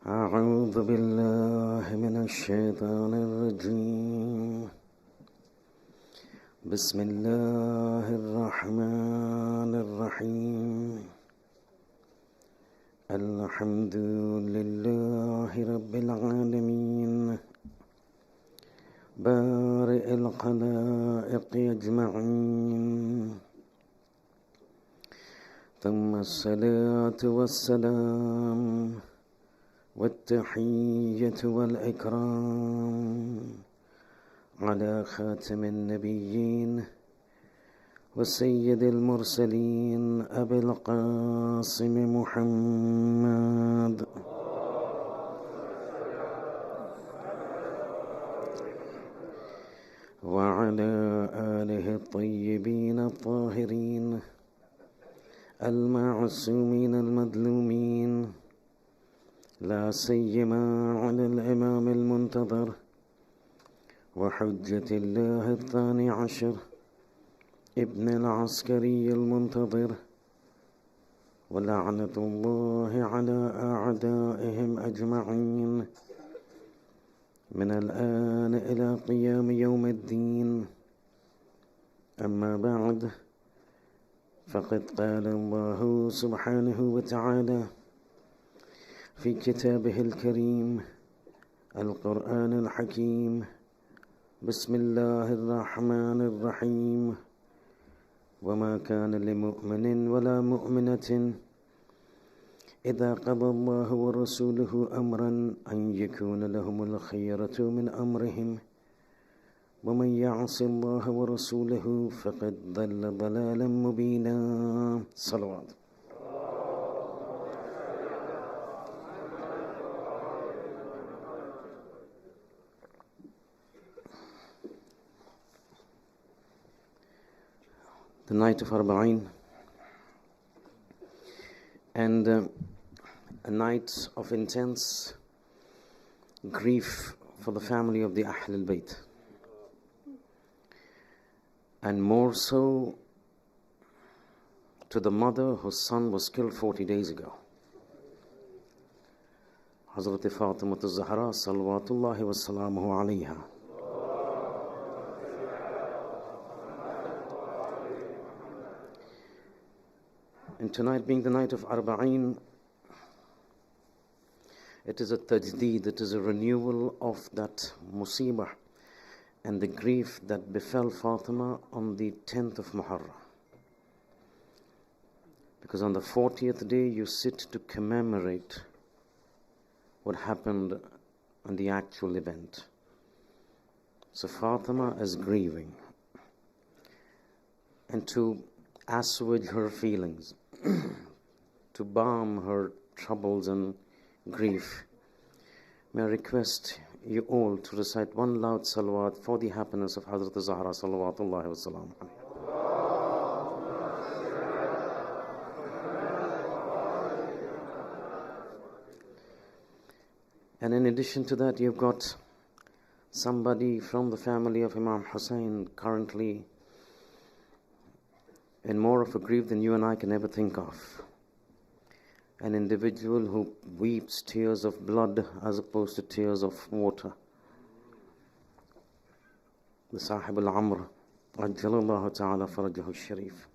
أعوذ بالله من الشيطان الرجيم. بسم الله الرحمن الرحيم. الحمد لله رب العالمين بارئ الخلائق أجمعين، ثم الصلاة والسلام والتحية والإكرام على خاتم النبيين وسيد المرسلين أبي القاسم محمد وعلى آله الطيبين الطاهرين المعصومين المظلومين، لا سيما على الإمام المنتظر وحجة الله الثاني عشر ابن العسكري المنتظر، ولعنة الله على أعدائهم أجمعين من الآن إلى قيام يوم الدين. أما بعد، فقد قال الله سبحانه وتعالى في كتابه الكريم القرآن الحكيم: بسم الله الرحمن الرحيم. وما كان لمؤمن ولا مؤمنة إذا قضى الله ورسوله أمرا أن يكون لهم الخيرة من أمرهم، ومن يعص الله ورسوله فقد ضل ضلالا مبينا. صلوات. The night of Arbaeen, and a night of intense grief for the family of the Ahl al-Bayt, and more so to the mother whose son was killed 40 days ago, Hazrat Fatima al-Zahra salawatullahi wa salamuhu alayha. And tonight being the night of Arbaeen, it is a tajdeed, it is a renewal of that musibah and the grief that befell Fatima on the 10th of Muharram. Because on the 40th day you sit to commemorate what happened on the actual event. So Fatima is grieving, and to assuage her feelings, to balm her troubles and grief, may I request you all to recite one loud salawat for the happiness of Hazrat Zahra salawatullahi wa salam. And in addition to that, you've got somebody from the family of Imam Hussein currently in more of a grief than you and I can ever think of. An individual who weeps tears of blood as opposed to tears of water. The Sahib al-Amr, Ajjalallahu ta'ala farajahu al-Sharif.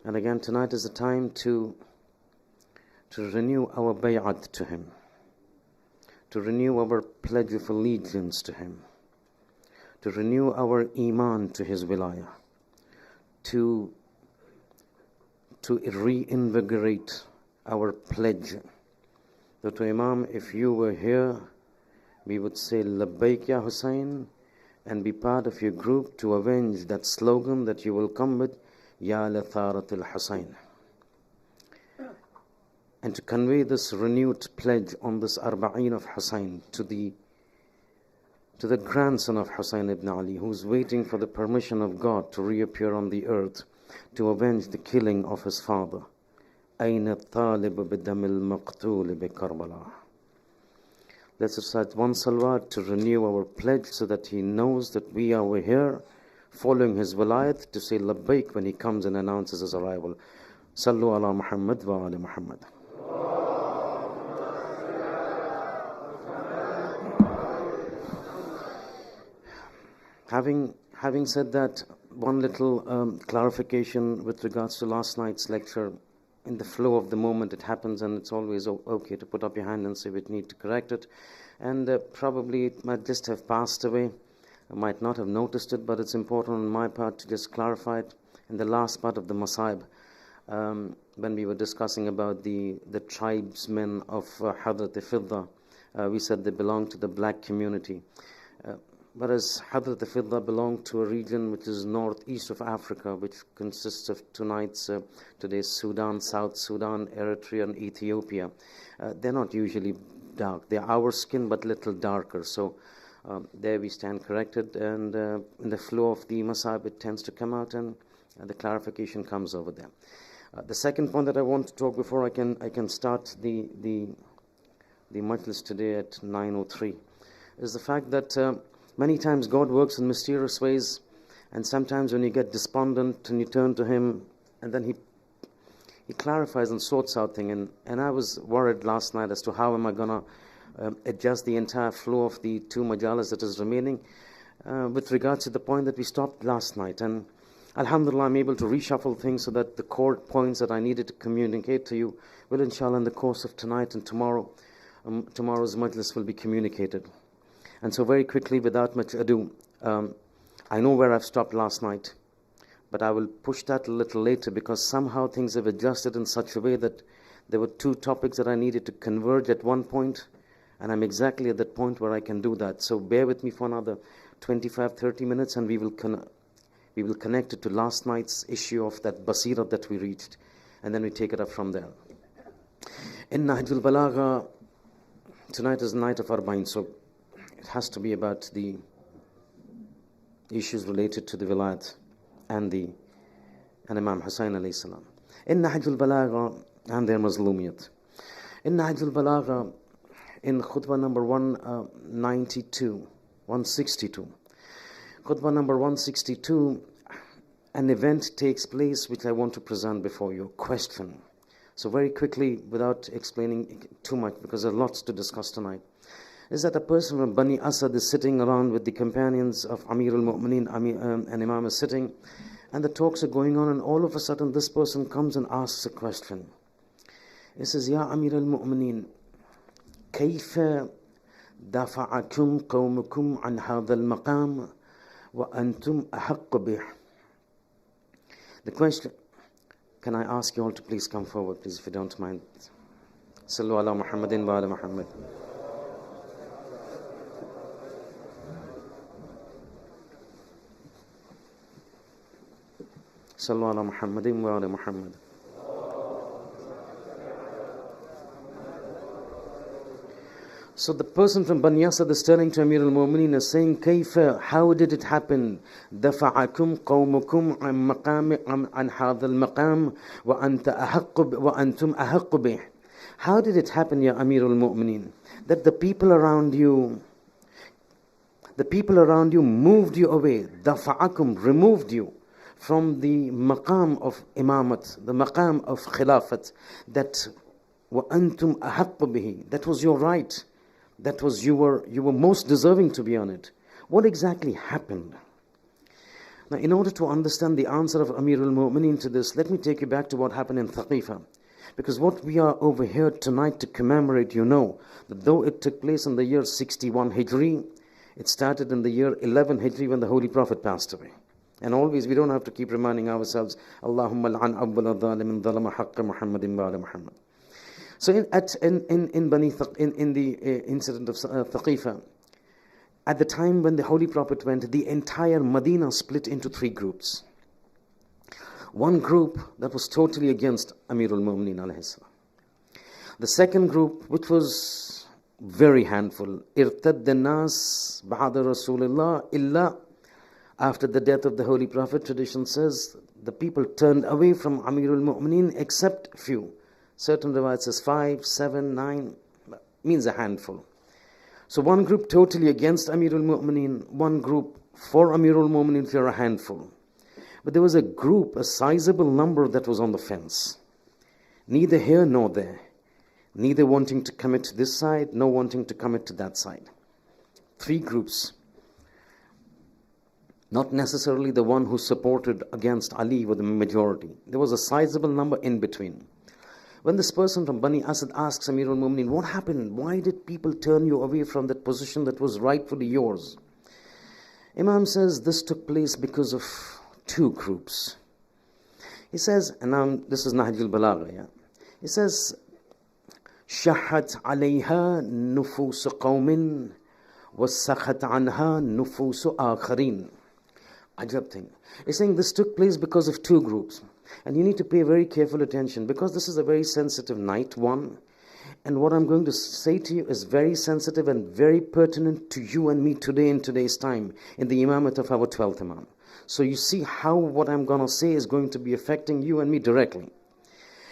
And again, tonight is the time to renew our bay'at to him, to renew our pledge of allegiance to him, to renew our iman to his wilayah, to reinvigorate our pledge that, to Imam, if you were here, we would say Labbaik Ya Hussein, and be part of your group to avenge that slogan that you will come with, Ya Latharat al-Hussein. And to convey this renewed pledge on this Arbaeen of Hussein to the grandson of Hussein ibn Ali, who's waiting for the permission of God to reappear on the earth to avenge the killing of his father. أين الطالب بدم المقتول بكربلاء. Let's recite one salawat to renew our pledge so that he knows that we are here following his wilayat to say labbaik when he comes and announces his arrival. Sallu ala Muhammad wa ala Muhammad. Having said that, one little clarification with regards to last night's lecture. In the flow of the moment it happens, and it's always okay to put up your hand and say we need to correct it. And probably it might just have passed away. I might not have noticed it, but it's important on my part to just clarify it. In the last part of the Masaib, when we were discussing about the tribesmen of Hadrat Fidda, we said they belong to the black community. Whereas Hadrat Fidda belonged to a region which is northeast of Africa, which consists of today's Sudan, South Sudan, Eritrea, and Ethiopia. They're not usually dark. They're our skin, but little darker. So there we stand corrected, and in the flow of the Masab, it tends to come out, and the clarification comes over there. The second point that I want to talk before I can start the majlis today at 9:03 is the fact that many times God works in mysterious ways, and sometimes when you get despondent and you turn to Him, and then He clarifies and sorts out things. And I was worried last night as to how am I going to adjust the entire flow of the two majalis that is remaining with regards to the point that we stopped last night. And Alhamdulillah, I'm able to reshuffle things so that the core points that I needed to communicate to you will, inshallah, in the course of tonight and tomorrow, tomorrow's majlis will be communicated. And so very quickly, without much ado, I know where I've stopped last night, but I will push that a little later because somehow things have adjusted in such a way that there were two topics that I needed to converge at one point, and I'm exactly at that point where I can do that. So bear with me for another 25-30 minutes, and we will connect it to last night's issue of that basira that we reached, and then we take it up from there. In Nahjul Balagha, tonight is the night of Arbaeen, so it has to be about the issues related to the Wilayat and Imam Hussain alayhi salam. In Nahjul Balagha and their Mazlumiyat. In Nahjul Balagha, in khutbah number 162, khutbah number 162, an event takes place which I want to present before you. Question. So very quickly, without explaining too much, because there's lots to discuss tonight, is that a person from Bani Asad is sitting around with the companions of Amir al-Mu'mineen, and Imam is sitting, and the talks are going on, and all of a sudden this person comes and asks a question. He says, Ya Amir al-Mu'mineen, كيف دافعكم قومكم عن هذا المقام وأنتم أحق به? The question, can I ask you all to please come forward, please, if you don't mind. Sallu ala Muhammadin wa ala Muhammad. Sallu ala Muhammadin wa ala Muhammad. So the person from Bani Asad is turning to Amir al-Mu'mineen and saying, Kayfa, how did it happen? دفعكم قومكم عن مقام عن هذا المقام وأنتم أحق به. How did it happen, Ya Amir al-Mu'mineen, that the people around you moved you away, دفعكم, removed you from the maqam of imamat, the maqam of khilafat, that وأنتم أحق به, that was your right. That was, you were most deserving to be on it. What exactly happened? Now, in order to understand the answer of Amir al-Mu'mineen to this, let me take you back to what happened in Thaqifah. Because what we are over here tonight to commemorate, you know, that though it took place in the year 61 Hijri, it started in the year 11 Hijri when the Holy Prophet passed away. And always, we don't have to keep reminding ourselves, Allahumma al'an awwala dhalimin dhalama haqqa Muhammadin wa ala Muhammad. So in the incident of Thaqifah, at the time when the Holy Prophet went, the entire Medina split into three groups. One group that was totally against Amir al-Mu'mineen alayhi salam. The second group, which was very handful, irtad nas ba'da Rasulullah illa, after the death of the Holy Prophet, tradition says, the people turned away from Amir al-Mu'mineen except few. Certain riwayat says 5, 7, 9, means a handful. So one group totally against Amir al-Mu'mineen, one group for Amirul Mu'mineen if you're a handful. But there was a group, a sizable number that was on the fence. Neither here nor there. Neither wanting to commit to this side, nor wanting to commit to that side. 3 groups. Not necessarily the one who supported against Ali were the majority. There was a sizable number in between. When this person from Bani Asad asks Amirul Mu'mineen, what happened? Why did people turn you away from that position that was rightfully yours? Imam says this took place because of 2 groups. He says, and now this is Nahjul Balagha, yeah? He says, شَحَّتْ عَلَيْهَا نُفُوسُ قَوْمٍ وَسَّخَتْ عَنْهَا نُفُوسُ آخَرِينَ. Ajab thing. He's saying this took place because of 2 groups. And you need to pay very careful attention because this is a very sensitive night, one. And what I'm going to say to you is very sensitive and very pertinent to you and me today in today's time in the imamate of our 12th Imam. So you see how what I'm going to say is going to be affecting you and me directly.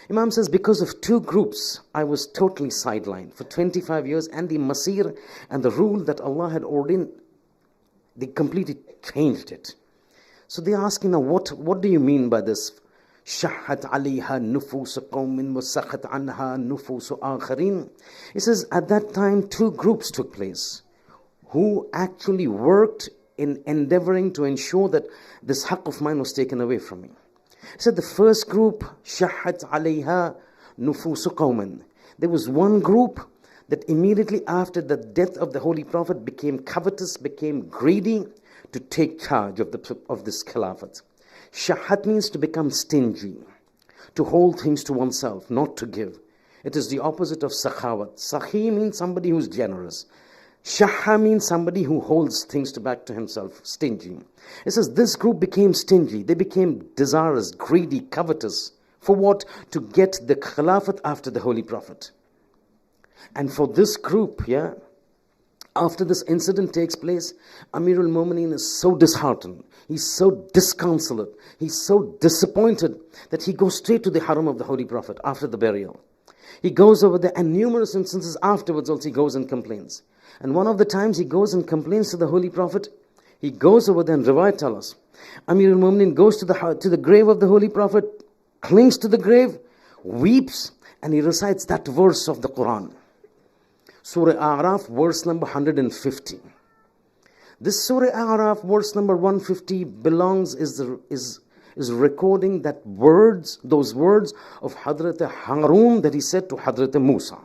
Imam says, because of 2 groups, I was totally sidelined for 25 years, and the masir and the rule that Allah had ordained, they completely changed it. So they're asking now, what do you mean by this? شَحَّتْ عَلَيْهَا نُفُوسُ قَوْمٍ وَسَخَتْ عَنْهَا نُفُوسُ آخَرِينَ. He says, at that time, 2 groups took place who actually worked in endeavoring to ensure that this haqq of mine was taken away from me. He said the first group, شَحَّتْ عَلَيْهَا نُفُوسُ قَوْمٍ. There was one group that immediately after the death of the Holy Prophet became covetous, became greedy to take charge of this Khilafat. Shahat means to become stingy, to hold things to oneself, not to give. It is the opposite of sakhawat. Sakhi means somebody who's generous. Shahha means somebody who holds things back to himself, stingy. It says this group became stingy. They became desirous, greedy, covetous. For what? To get the Khilafat after the Holy Prophet. And for this group, yeah, after this incident takes place, Amirul Mu'mineen is so disheartened. He's so disconsolate. He's so disappointed that he goes straight to the haram of the Holy Prophet after the burial. He goes over there, and numerous instances afterwards also he goes and complains. And one of the times he goes and complains to the Holy Prophet, he goes over there, and Riwayat tell us, Amirul Mu'mineen goes to the grave of the Holy Prophet, clings to the grave, weeps, and he recites that verse of the Quran. Surah A'raf, verse number 150. This Surah A'raf, verse number 150 is recording those words of Hadrat Harun that he said to Hadrat Musa.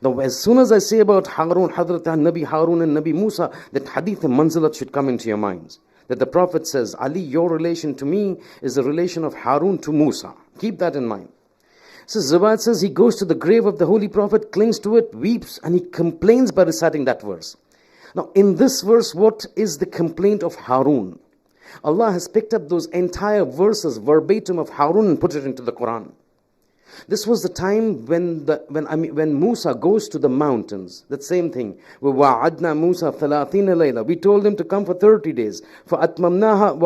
Now, as soon as I say about Harun, Hadrat Nabi Harun and Nabi Musa, that hadith and manzilat should come into your minds. That the Prophet says, Ali, your relation to me is the relation of Harun to Musa. Keep that in mind. So Zawad says he goes to the grave of the Holy Prophet, clings to it, weeps, and he complains by reciting that verse. Now, in this verse, what is the complaint of Harun? Allah has picked up those entire verses verbatim of Harun and put it into the Quran. This was the time when Musa goes to the mountains. That same thing. وَوَعَدْنَا مُوسَى 30 لَيْلَةً. We told him to come for 30 days. وَأَتْمَمْنَاهَا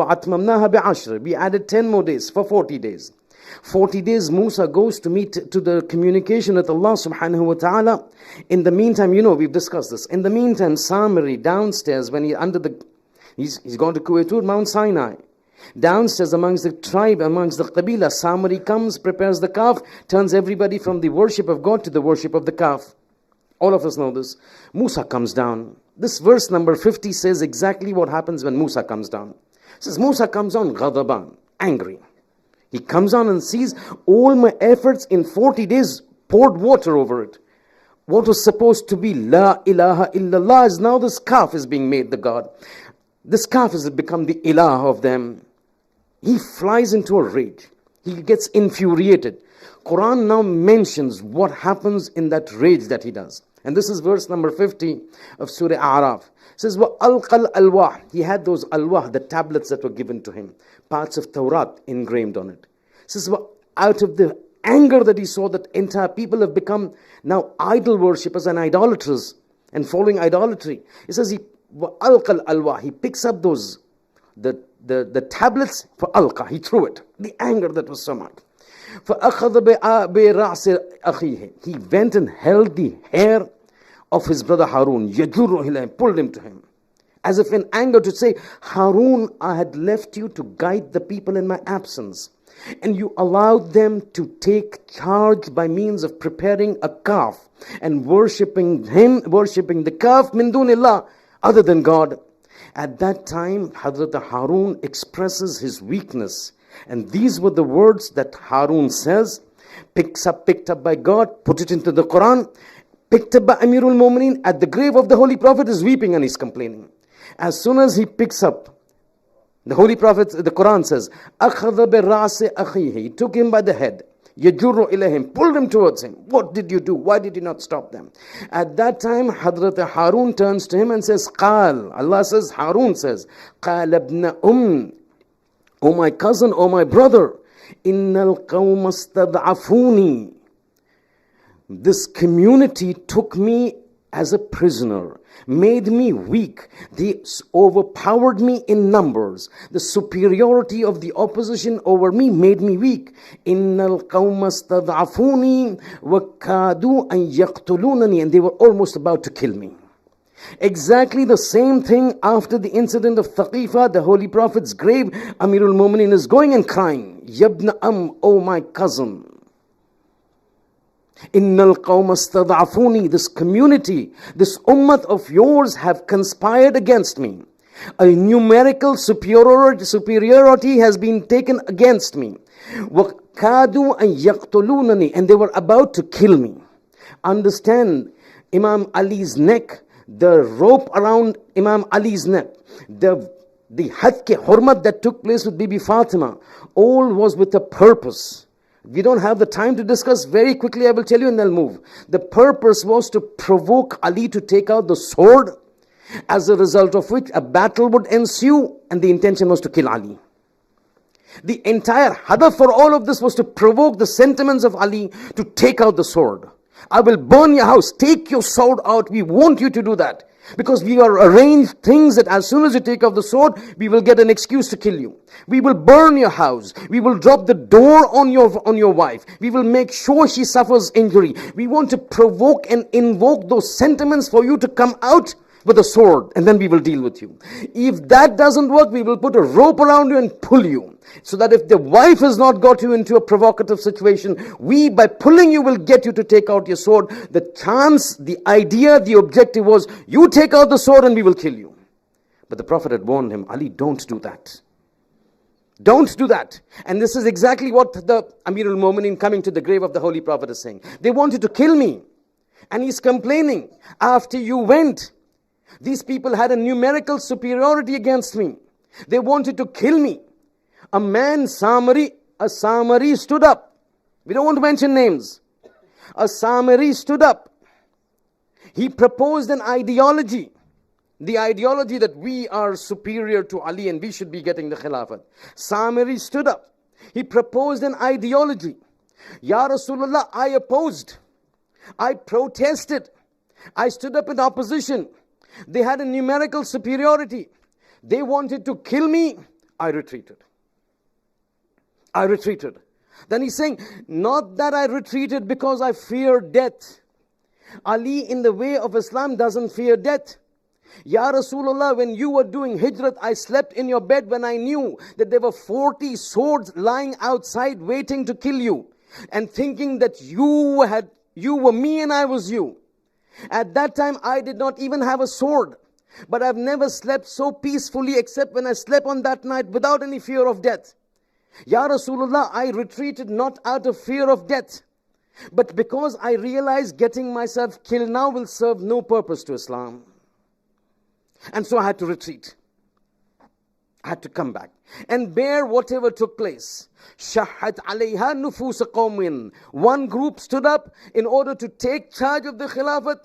بِعَشْرٍ. We added 10 more days for 40 days. 40 days Musa goes to meet to the communication with Allah subhanahu wa ta'ala. In the meantime, we've discussed this. In the meantime, Samiri downstairs, when he's gone to Kuwaitur, Mount Sinai. Downstairs amongst the tribe, amongst the Qabila, Samiri comes, prepares the calf, turns everybody from the worship of God to the worship of the calf. All of us know this. Musa comes down. This verse number 50 says exactly what happens when Musa comes down. It says Musa comes on ghadaban, angry. He comes on and sees all my efforts in 40 days poured water over it. What was supposed to be La ilaha illallah is now this calf is being made the God. This calf has become the ilah of them. He flies into a rage. He gets infuriated. Quran now mentions what happens in that rage that he does. And this is verse number 50 of Surah A'raf. It says, وَأَلْقَى الْأَلْوَاحِ. He had those alwah, the tablets that were given to him. Parts of Torah engraved on it. It says, out of the anger that he saw that entire people have become now idol worshippers and idolaters and following idolatry. It says, وَأَلْقَى الْأَلْوَاحِ. He picks up those, the tablets for alqa. He threw it. The anger that was so much. فَأَخَذَ بِرَعْسِ أَخِيهِ. He went and held the hair of his brother Harun, يَجُرُّهُ إِلَيْهِ, pulled him to him. as if in anger to say, Harun, I had left you to guide the people in my absence. And you allowed them to take charge by means of preparing a calf and worshipping him, worshipping the calf min dunillah, other than God. At that time, Hazrat Harun expresses his weakness. And these were the words that Harun says, picked up by God, put it into the Quran, picked up by Amirul Mu'mineen at the grave of the Holy Prophet, is weeping and he's complaining. As soon as he picks up, the Holy Prophet, the Quran says, أَخَذَ بِرَأْسِ أَخِيهِ, he took him by the head, يَجُرُّ إِلَيْهِمْ, pulled him towards him. What did you do? Why did you not stop them? At that time, Hazrat Harun turns to him and says, قال, Allah says, Harun says, قَالَ ابْنَ O my cousin, O my brother, إِنَّ الْقَوْمَ اسْتَضْعَفُونِي, this community took me as a prisoner, made me weak. They overpowered me in numbers. The superiority of the opposition over me made me weak. إِنَّ الْقَوْمَ اسْتَضْعَفُونِي وَكَادُوا أَن يَقْتُلُونَنِي, and they were almost about to kill me. Exactly the same thing after the incident of Thaqifa, the Holy Prophet's grave. Amirul Mu'mineen is going and crying, Yabna O my cousin. Innal qawma istad'afuni, this community, this ummah of yours have conspired against me. A numerical superiority has been taken against me. وَكَادُوا أَن يَقْتُلُونَنِي, and they were about to kill me. Understand, Imam Ali's neck, the rope around Imam Ali's neck, the hadke hurmat that took place with Bibi Fatima, all was with a purpose. We don't have the time to discuss. Very quickly I will tell you and I'll move. The purpose was to provoke Ali to take out the sword, as a result of which a battle would ensue, and the intention was to kill Ali. The entire hadaf for all of this was to provoke the sentiments of Ali to take out the sword. I will burn your house, take your sword out, we want you to do that. Because we are arranged things that as soon as you take off the sword, we will get an excuse to kill you. We will burn your house. We will drop the door on your wife. We will make sure she suffers injury. We want to provoke and invoke those sentiments for you to come out with a sword, and then we will deal with you. If that doesn't work, we will put a rope around you and pull you. So that if the wife has not got you into a provocative situation, we, by pulling you, will get you to take out your sword. The chance, the idea, the objective was, you take out the sword and we will kill you. But the Prophet had warned him, Ali, don't do that. Don't do that. And this is exactly what the Amirul Mu'mineen coming to the grave of the Holy Prophet is saying. They wanted to kill me. And he's complaining, after you went, these people had a numerical superiority against me. They wanted to kill me. A Samari stood up. We don't want to mention names. A Samari stood up. He proposed an ideology. The ideology that we are superior to Ali and we should be getting the Khilafat. Samari stood up. He proposed an ideology. Ya Rasulullah, I opposed. I protested. I stood up in opposition. They had a numerical superiority. They wanted to kill me. I retreated. Then he's saying, not that I retreated because I fear death. Ali, in the way of Islam, doesn't fear death. Ya Rasulullah, when you were doing hijrat, I slept in your bed when I knew that there were 40 swords lying outside waiting to kill you, and thinking that you were me and I was you. At that time, I did not even have a sword. But I've never slept so peacefully except when I slept on that night without any fear of death. Ya Rasulullah, I retreated not out of fear of death, but because I realized getting myself killed now will serve no purpose to Islam. And so I had to retreat. I had to come back and bear whatever took place. Shahad alayha nufus qawmin. One group stood up in order to take charge of the Khilafat.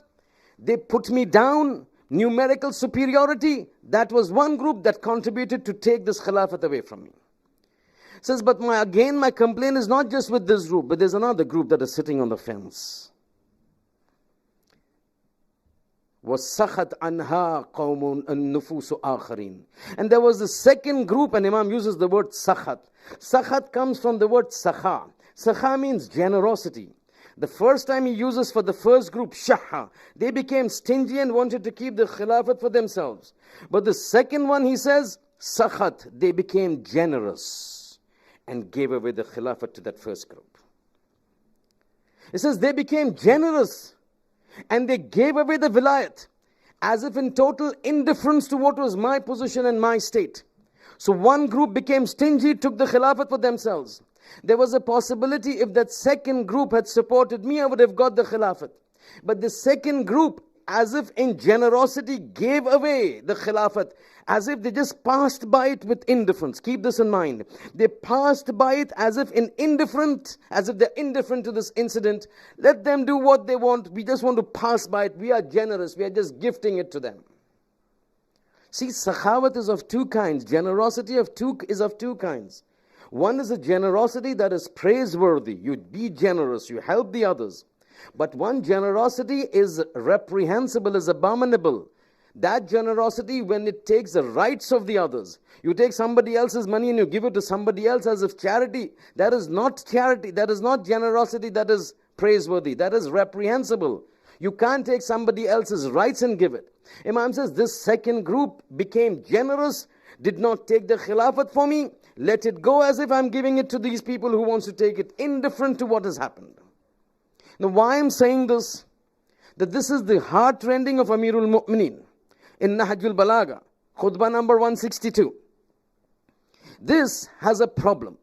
They put me down. Numerical superiority. That was one group that contributed to take this Khilafat away from me. Says, but my complaint is not just with this group, but there's another group that is sitting on the fence. وَسَخَتْ عَنْهَا قَوْمٌ النُّفُوسُ آخَرِينَ. And there was the second group, and Imam uses the word sakhat. Sakhat comes from the word sakha. Sakha means generosity. The first time he uses for the first group, shaha. They became stingy and wanted to keep the khilafat for themselves. But the second one, he says, sakhat. They became generous and gave away the khilafat to that first group. It says they became generous and they gave away the vilayat as if in total indifference to what was my position and my state. So one group became stingy, took the khilafat for themselves. There was a possibility if that second group had supported me, I would have got the khilafat. But the second group, as if in generosity, gave away the khilafat, as if they just passed by it with indifference. Keep this in mind. They passed by it as if they're indifferent to this incident. Let them do what they want. We just want to pass by it. We are generous. We are just gifting it to them. See, sakhawat is of two kinds. Generosity is of two kinds. One is a generosity that is praiseworthy. You be generous, you help the others. But one generosity is reprehensible, is abominable. That generosity when it takes the rights of the others. You take somebody else's money and you give it to somebody else as if charity. That is not charity. That is not generosity. That is praiseworthy. That is reprehensible. You can't take somebody else's rights and give it. Imam says this second group became generous, did not take the khilafat for me. Let it go as if I'm giving it to these people who wants to take it, indifferent to what has happened. Now why I'm saying this? That this is the heart-rending of Amirul Mu'mineen in Nahjul Balagha, khutbah number 162. This has a problem.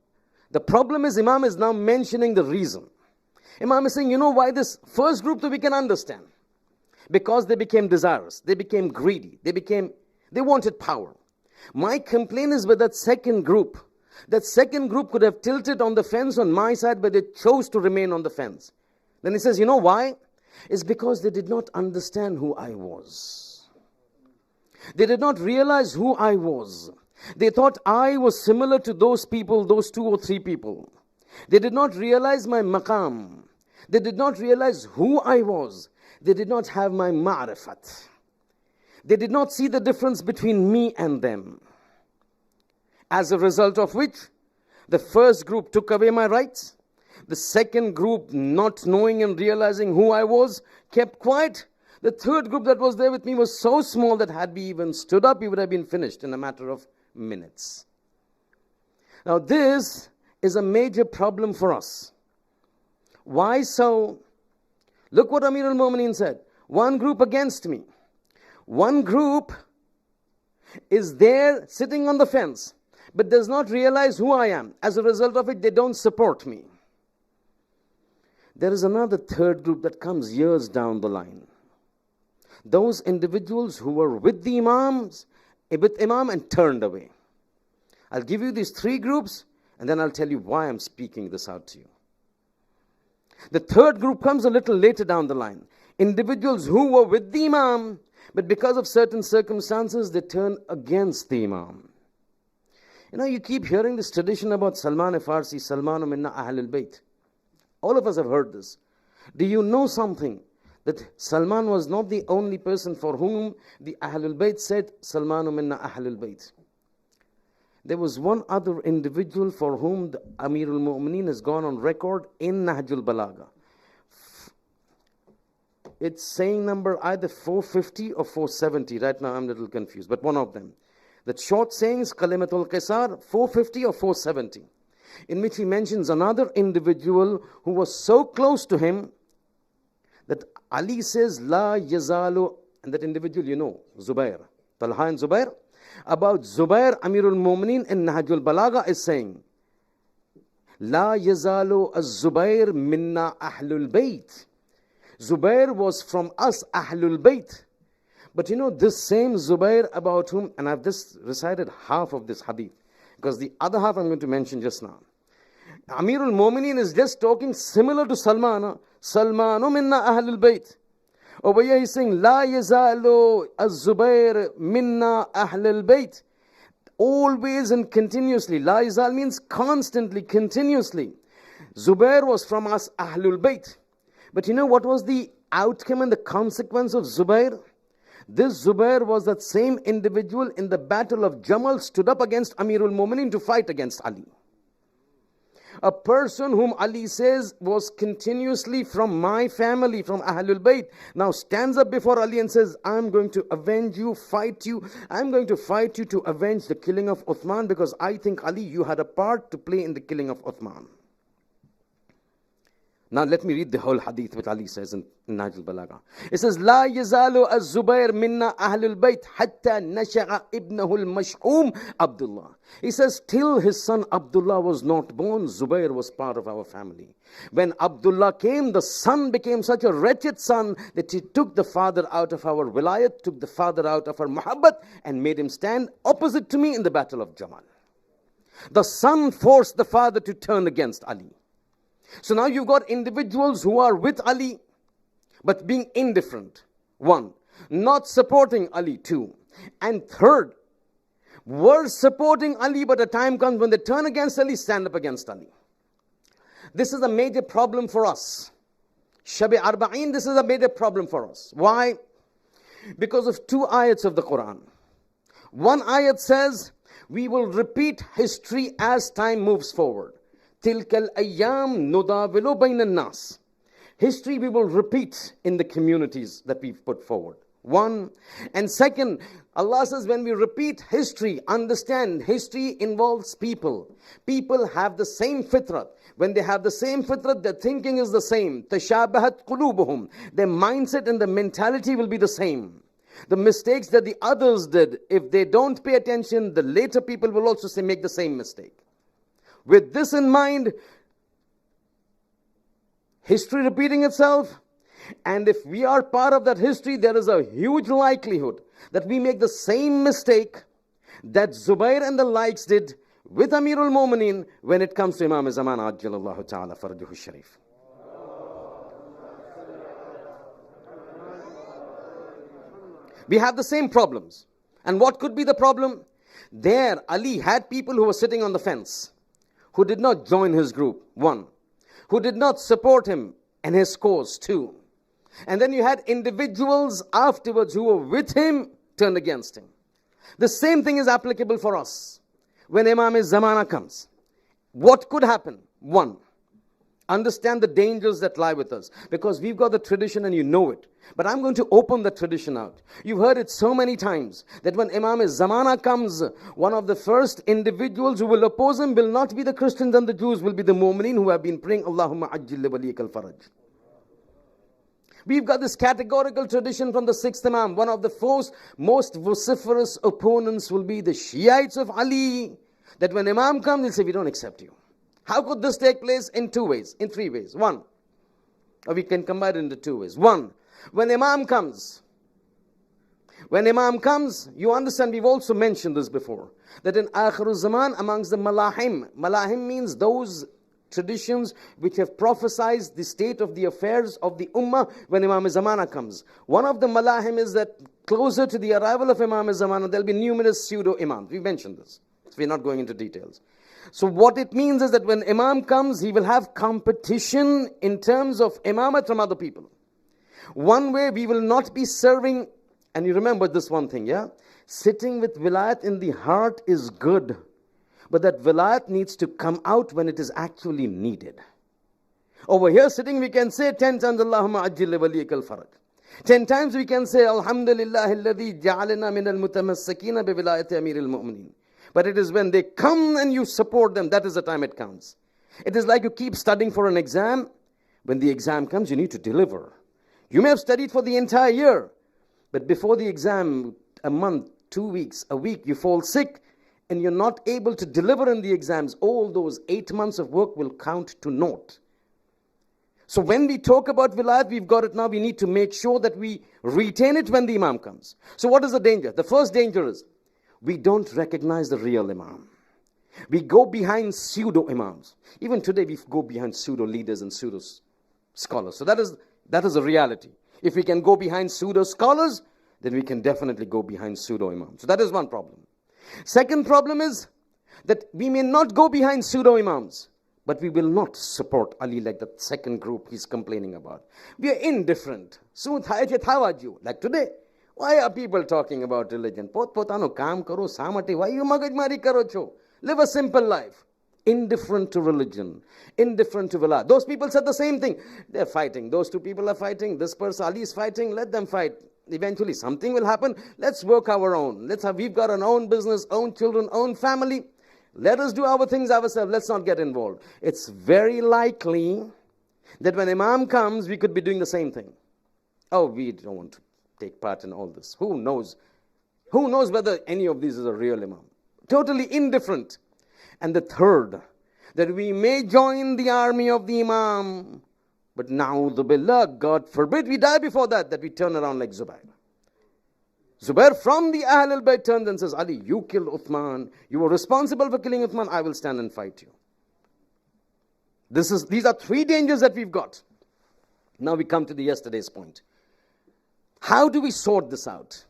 The problem is Imam is now mentioning the reason. Imam is saying, you know why this first group that we can understand? Because they became desirous, they became greedy, they wanted power. My complaint is with that second group. That second group could have tilted on the fence on my side, but they chose to remain on the fence. Then he says, you know why? It's because they did not understand who I was. They did not realize who I was. They thought I was similar to those people, those 2 or 3 people. They did not realize my maqam. They did not realize who I was. They did not have my ma'rifat. They did not see the difference between me and them. As a result of which, the first group took away my rights. The second group, not knowing and realizing who I was, kept quiet. The third group that was there with me was so small that had we even stood up, we would have been finished in a matter of minutes. Now this is a major problem for us. Why so? Look what Amir al-Mu'mineen said. One group against me. One group is there sitting on the fence, but does not realize who I am. As a result of it, they don't support me. There is another third group that comes years down the line. Those individuals who were with the Imam and turned away. I'll give you these 3 groups and then I'll tell you why I'm speaking this out to you. The third group comes a little later down the line. Individuals who were with the Imam, but because of certain circumstances, they turn against the Imam. You know, you keep hearing this tradition about Salman Farsi, Salmanu minna Ahlul Bayt. All of us have heard this. Do you know something? That Salman was not the only person for whom the Ahlul Bayt said, Salmanu minna Ahlul Bayt. There was one other individual for whom the Amirul Mu'mineen has gone on record in Nahjul Balagha. It's saying number either 450 or 470. Right now I'm a little confused, but one of them. The short sayings, Kalimatul Qisar, 450 or 470. In which he mentions another individual who was so close to him that Ali says, La yazalu, and that individual you know, Zubair. Talha and Zubair. About Zubair, Amirul Mu'mineen in Nahjul Balagha is saying, La yazalu az-Zubair minna Ahlul Bayt. Zubair was from us, Ahlul Bayt. But you know, this same Zubair about whom, and I've just recited half of this hadith, because the other half I'm going to mention just now. Amirul Mu'mineen is just talking similar to Salman. Salmanu minna Ahlul Bayt. Over here he's saying, La yazalu az-Zubair minna Ahlul Bayt. Always and continuously. La yazal means constantly, continuously. Zubair was from us, Ahlul Bayt. But you know what was the outcome and the consequence of Zubair? This Zubair was that same individual in the battle of Jamal stood up against Amirul Mu'mineen to fight against Ali. A person whom Ali says was continuously from my family, from Ahlul Bayt, now stands up before Ali and says, I'm going to avenge you, fight you. I'm going to fight you to avenge the killing of Uthman, because I think, Ali, you had a part to play in the killing of Uthman. Now let me read the whole hadith which Ali says in Nahj al-Balagha. It says, لا يزال الزبير منا أهل البيت حتى نشأ ابنه المشؤوم عبد الله. He says, till his son Abdullah was not born, Zubair was part of our family. When Abdullah came, the son became such a wretched son that he took the father out of our wilayat, took the father out of our muhabbat, and made him stand opposite to me in the battle of Jamal. The son forced the father to turn against Ali. So now you've got individuals who are with Ali, but being indifferent. One, not supporting Ali. Two, and third, were supporting Ali, but a time comes when they turn against Ali, stand up against Ali. This is a major problem for us. Shab-e Arbaeen, this is a major problem for us. Why? Because of two ayats of the Quran. One ayat says, we will repeat history as time moves forward. Tilkal ayyam nudawilu bayna nas. History we will repeat in the communities that we've put forward. One. And second, Allah says when we repeat history, understand history involves people. People have the same fitrat. When they have the same fitrat, their thinking is the same. Tashabahat qulubuhum. Their mindset and the mentality will be the same. The mistakes that the others did, if they don't pay attention, the later people will also make the same mistake. With this in mind, history repeating itself, and if we are part of that history, there is a huge likelihood that we make the same mistake that Zubair and the likes did with Amirul Mu'mineen when it comes to Imam Zaman Ajjalallahu Ta'ala Farjuhu Sharif. We have the same problems. And what could be the problem? There, Ali had people who were sitting on the fence, who did not join his group, one. Who did not support him and his cause, two. And then you had individuals afterwards who were with him, turned against him. The same thing is applicable for us. When Imam-e Zamana comes, what could happen? One, understand the dangers that lie with us. Because we've got the tradition and you know it. But I'm going to open the tradition out. You've heard it so many times that when Imam-e Zamana comes, one of the first individuals who will oppose him will not be the Christians and the Jews, will be the Mu'mineen who have been praying, Allahumma ajjil li waliyikal faraj. We've got this categorical tradition from the sixth Imam. One of the most vociferous opponents will be the Shiites of Ali. That when Imam comes, they'll say, we don't accept you. How could this take place? In two ways, in three ways. One, or we can combine it into two ways. One, when Imam comes, you understand, we've also mentioned this before, that in Akhirul Zaman, amongst the Malahim means those traditions which have prophesied the state of the affairs of the Ummah when Imam-e Zamana comes. One of the Malahim is that closer to the arrival of Imam-e Zamana, there'll be numerous pseudo-imams. We mentioned this, so we're not going into details. So what it means is that when Imam comes, he will have competition in terms of imamat from other people. One way we will not be serving, and you remember this one thing, yeah? Sitting with wilayat in the heart is good, but that wilayat needs to come out when it is actually needed. Over here sitting we can say 10 times, Allahumma ajjil li waliyikal faraj. 10 times we can say, Alhamdulillah alladhi ja'alana min al-mutamassikina bi wilayati Amiril Mu'mineen. But it is when they come and you support them, that is the time it counts. It is like you keep studying for an exam. When the exam comes, you need to deliver. You may have studied for the entire year, but before the exam, a month, 2 weeks, a week, you fall sick, and you're not able to deliver in the exams. All those 8 months of work will count to naught. So when we talk about wilayat, we've got it now. We need to make sure that we retain it when the Imam comes. So what is the danger? The first danger is, we don't recognize the real Imam. We go behind pseudo-Imams. Even today we go behind pseudo-leaders and pseudo-scholars. So that is a reality. If we can go behind pseudo-scholars, then we can definitely go behind pseudo-Imams. So that is one problem. Second problem is that we may not go behind pseudo-Imams, but we will not support Ali like the second group he's complaining about. We are indifferent. Like today. Why are people talking about religion? Pot potano kaam karo, samati. Why you magajmari karo cho? Live a simple life. indifferent to religion, indifferent to Allah. Those people said the same thing. They're fighting. Those two people are fighting. This person, Ali, is fighting. Let them fight. Eventually something will happen. Let's work our own. We've got our own business, own children, own family. Let us do our things ourselves. Let's not get involved. It's very likely that when Imam comes, we could be doing the same thing. Oh, we don't want to take part in all this. Who knows? Who knows whether any of these is a real Imam? Totally indifferent. And the third, that we may join the army of the Imam, but na'udhu billah, God forbid we die before that we turn around like Zubair. Zubair from the Ahl al-Bayt turns and says, Ali, you killed Uthman. You were responsible for killing Uthman. I will stand and fight you. These are three dangers that we've got. Now we come to the yesterday's point. How do we sort this out?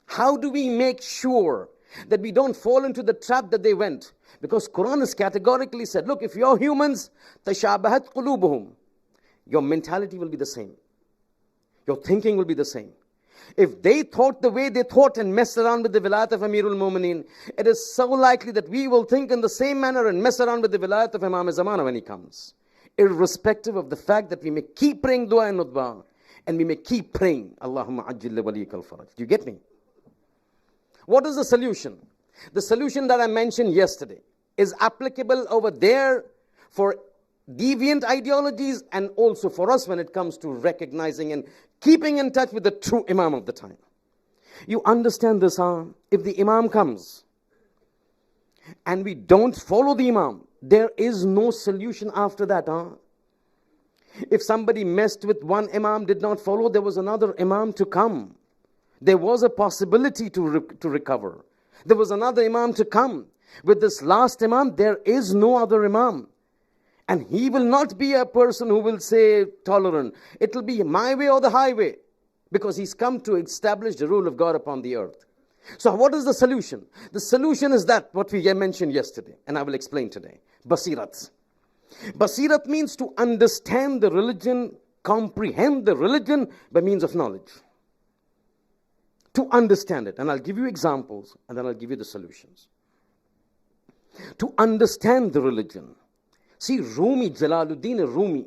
How do we make sure that we don't fall into the trap that they went? Because Quran has categorically said, look, if you're humans, tashabahat qulubuhum, your mentality will be the same. Your thinking will be the same. If they thought the way they thought and messed around with the vilayat of Amirul Mu'mineen, it is so likely that we will think in the same manner and mess around with the vilayat of Imam Zamana when he comes. Irrespective of the fact that we may keep praying dua and nutbah, and we may keep praying, Allahumma ajil li waliyika al-faraj. Do you get me? What is the solution? The solution that I mentioned yesterday is applicable over there for deviant ideologies and also for us when it comes to recognizing and keeping in touch with the true Imam of the time. You understand this, huh? If the Imam comes and we don't follow the Imam, there is no solution after that, huh? If somebody messed with one Imam, did not follow, there was another Imam to come. There was a possibility to recover. There was another Imam to come. With this last Imam, there is no other Imam. And he will not be a person who will say tolerant. It will be my way or the highway. Because he's come to establish the rule of God upon the earth. So what is the solution? The solution is that, what we mentioned yesterday. And I will explain today. Basirat. Basirat means to understand the religion, comprehend the religion by means of knowledge. To understand it. And I'll give you examples and then I'll give you the solutions. To understand the religion. See, Rumi, Jalaluddin Rumi,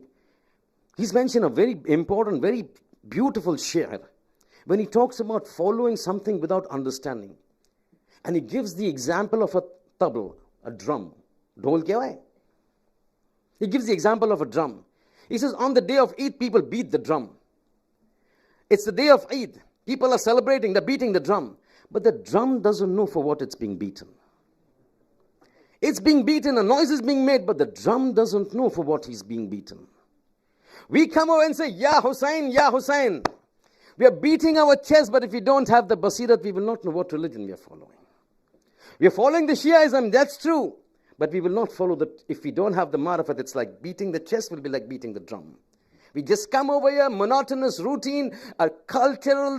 he's mentioned a very important, very beautiful shi'r when he talks about following something without understanding. And he gives the example of a tabla, a drum. Dhol kya hai? He gives the example of a drum. He says, on the day of Eid, people beat the drum. It's the day of Eid. People are celebrating, they're beating the drum. But the drum doesn't know for what it's being beaten. It's being beaten, a noise is being made, but the drum doesn't know for what he's being beaten. We come over and say, Ya Hussein, Ya Hussein. We are beating our chest, but if we don't have the basirat, we will not know what religion we are following. We are following the Shiaism, that's true. But we will not follow if we don't have the marifat, it's like beating the chest will be like beating the drum. We just come over here, monotonous routine, a cultural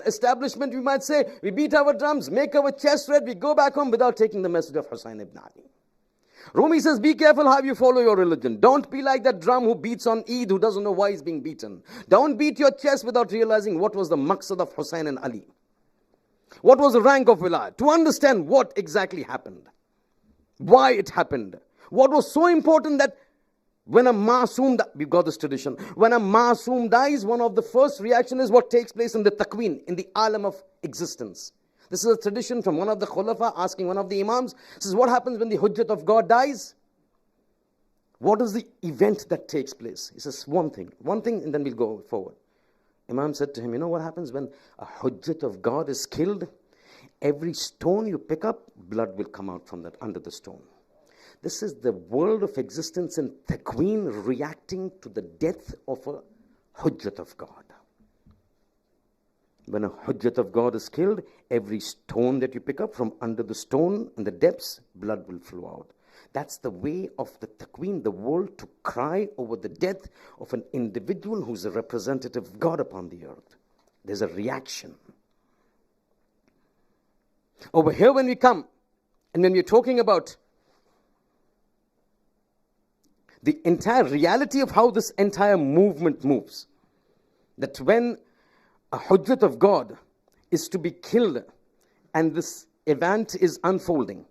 establishment, we might say. We beat our drums, make our chest red, we go back home without taking the message of Hussein ibn Ali. Rumi says, be careful how you follow your religion. Don't be like that drum who beats on Eid, who doesn't know why he's being beaten. Don't beat your chest without realizing what was the maqsad of Hussein and Ali. What was the rank of wilayah? To understand what exactly happened. Why it happened. What was so important that when a masoom, we've got this tradition, when a masoom dies, one of the first reactions is what takes place in the takween, in the alam of existence. This is a tradition from one of the khulafa asking one of the imams, this is what happens when the hujjat of God dies. What is the event that takes place? He says one thing and then we'll go forward. Imam said to him, you know what happens when a hujjat of God is killed? Every stone you pick up, blood will come out from that, under the stone. This is the world of existence in takween reacting to the death of a hujjat of God. When a hujjat of God is killed, every stone that you pick up from under the stone in the depths, blood will flow out. That's the way of the takween, the world to cry over the death of an individual who's a representative of God upon the earth. There's a reaction. Over here when we come, and when we're talking about the entire reality of how this entire movement moves, that when a hujjat of God is to be killed and this event is unfolding.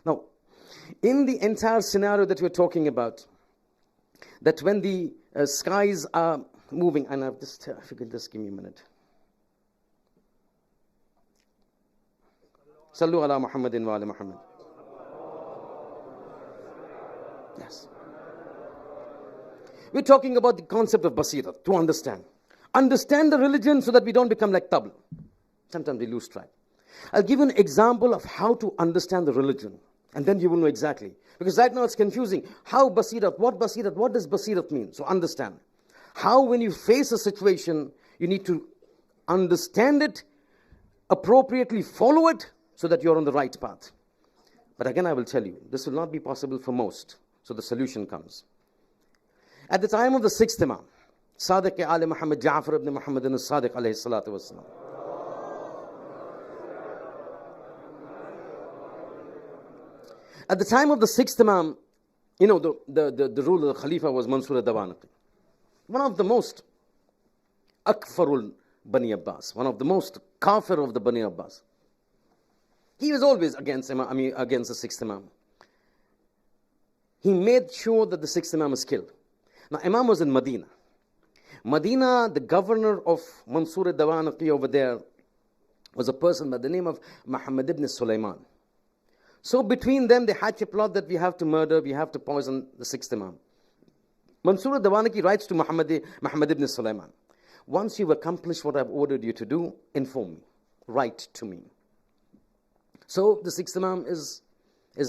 Now, In the entire scenario that we're talking about, that when the skies are moving, and if you could just give me a minute. Sallu ala Muhammadin wa ala Muhammad. Yes. We're talking about the concept of basira, to understand. Understand the religion so that we don't become like tabla. Sometimes we lose track. I'll give you an example of how to understand the religion. And then you will know exactly. Because right now it's confusing. How basirat? What basirat? What does basirat mean? So understand. How when you face a situation, you need to understand it, appropriately follow it, so that you're on the right path. But again, I will tell you, this will not be possible for most. So the solution comes. At the time of the sixth Imam, Sadiq Ali Muhammad Ja'far ibn Muhammad as-Sadiq alayhi salatu wassalam. At the time of the sixth Imam, you know, the rule of the Khalifa was Mansur ad-Dawanaqi. One of the most akfarul Bani Abbas, one of the most kafir of the Bani Abbas. He was always against the sixth Imam. He made sure that the sixth Imam was killed. Now, Imam was in Medina. Medina, the governor of Mansur ad-Dawanaqi over there was a person by the name of Muhammad ibn Sulaiman. So between them, they hatch a plot that we have to murder, we have to poison the sixth Imam. Mansur ad-Dawanaqi writes to Muhammad ibn Sulaiman, once you've accomplished what I've ordered you to do, inform me, write to me. So the sixth Imam is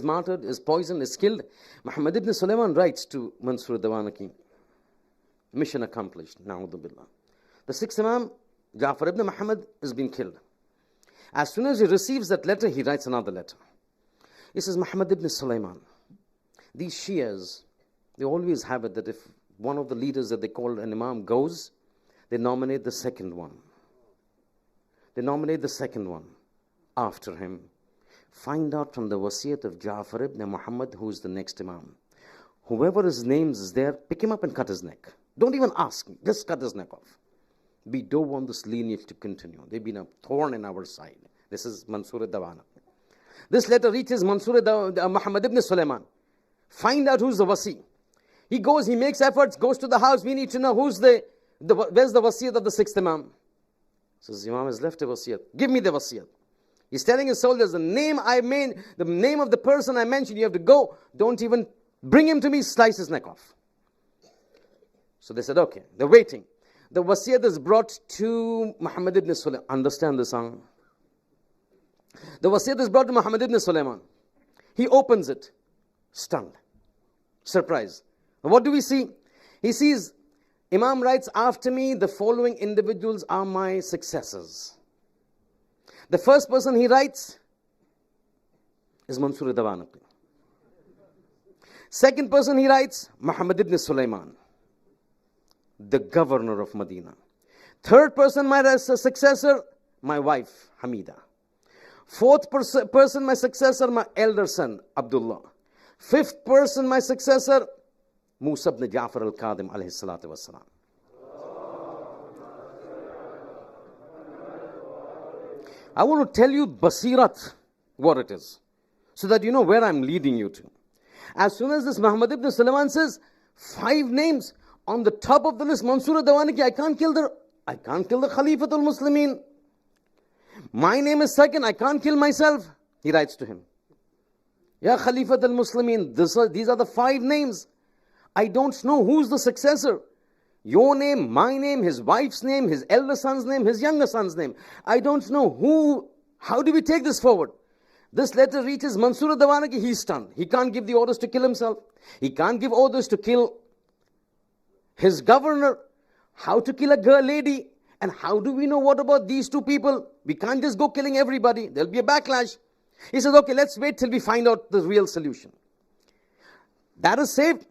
martyred, is poisoned, is killed. Muhammad ibn Sulaiman writes to Mansur ad-Dawanaqi, mission accomplished, na'udhu billah. The sixth Imam, Ja'far ibn Muhammad, has been killed. As soon as he receives that letter, he writes another letter. He says, Muhammad ibn Sulaiman, these Shias, they always have it that if one of the leaders that they call an Imam goes, they nominate the second one. They nominate the second one after him. Find out from the wasiyat of Ja'far ibn Muhammad who's the next Imam. Whoever his name is there, pick him up and cut his neck. Don't even ask, just cut his neck off. We don't want this lineage to continue. They've been a thorn in our side. This is Mansur ad-Dawanaqi. This letter reaches Muhammad ibn Sulaiman. Find out who's the wasi. He goes, he makes efforts, goes to the house. We need to know where's the wasiyat of the sixth Imam. Says, Imam has left a wasiyat. Give me the wasiyat. He's telling his soldiers, the name of the person I mentioned, you have to go. Don't even bring him to me, slice his neck off. So they said, okay. They're waiting. The wasiyat is brought to Muhammad ibn Sulaiman. Understand the song. The wasiyat is brought to Muhammad ibn Sulaiman. He opens it. Stunned. Surprised. What do we see? He sees, Imam writes, after me, the following individuals are my successors. The first person he writes is Mansur ad-Dawanaqi. Second person he writes, Muhammad ibn Sulaiman, the governor of Medina. Third person, my successor, my wife, Hamida. Fourth person, my successor, my elder son, Abdullah. Fifth person, my successor, Musa ibn Ja'far al-Qadim alayhi salatu wassalam. I want to tell you basirat, what it is, so that you know where I'm leading you to. As soon as this Muhammad ibn Sulaiman says, 5 names, on the top of the list, Mansur ad-Dawanaqi, I can't kill the Khalifatul Muslimin. My name is second, I can't kill myself. He writes to him, Ya Khalifatul Muslimin, these are the 5 names. I don't know who's the successor. Your name, my name, his wife's name, his elder son's name, his younger son's name. I don't know who. How do we take this forward? This letter reaches Mansur ad-Dawanaqi, he's stunned. He can't give the orders to kill himself. He can't give orders to kill his governor. How to kill a lady? And how do we know what about these 2 people? We can't just go killing everybody. There'll be a backlash. He says, okay, let's wait till we find out the real solution. That is saved.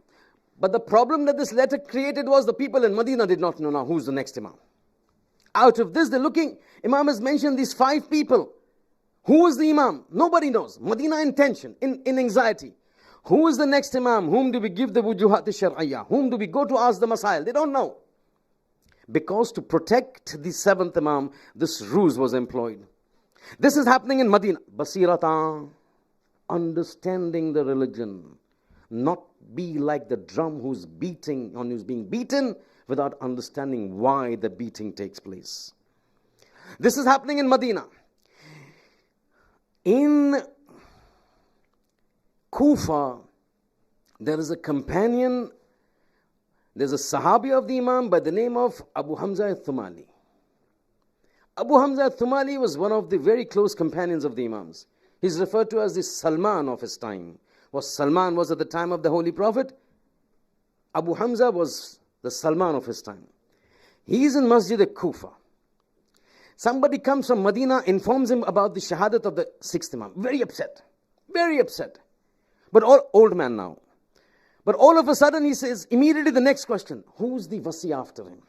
But the problem that this letter created was the people in Medina did not know now who's the next Imam. Out of this, they're looking. Imam has mentioned these 5 people. Who is the Imam? Nobody knows. Medina in tension, in anxiety. Who is the next Imam? Whom do we give the wujuhat al-shar'iyya? Whom do we go to ask the masail? They don't know. Because to protect the 7th Imam, this ruse was employed. This is happening in Medina. Basiratan. understanding the religion. Not be like the drum who's being beaten without understanding why the beating takes place. This is happening in Medina. In Kufa, there is a companion, there's a Sahabi of the Imam by the name of Abu Hamza al-Thumali. Abu Hamza al-Thumali was one of the very close companions of the Imams. He's referred to as the Salman of his time. What Salman was at the time of the Holy Prophet, Abu Hamza was the Salman of his time. He's in Masjid al-Kufa. Somebody comes from Medina, informs him about the shahadat of the sixth Imam. Very upset. Very upset. But old man now. But all of a sudden he says, immediately the next question, who's the wasi after him?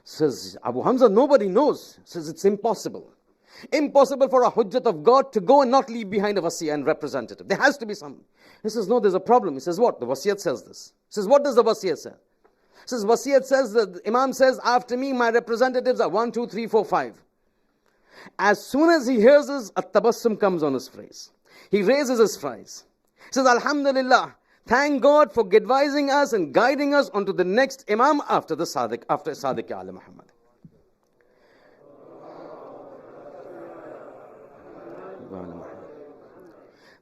Says Abu Hamza, nobody knows. Says it's impossible. Impossible for a hujjat of God to go and not leave behind a wasi and representative. There has to be some. He says, no, there's a problem. He says, what? The wasiyat says this. He says, what does the wasiyat say? He says, wasiyat says, the Imam says, after me, my representatives are 1, 2, 3, 4, 5. As soon as he hears this, a tabassum comes on his face. He raises his face. He says, Alhamdulillah, thank God for advising us and guiding us onto the next Imam after Sadiq Ali Muhammad.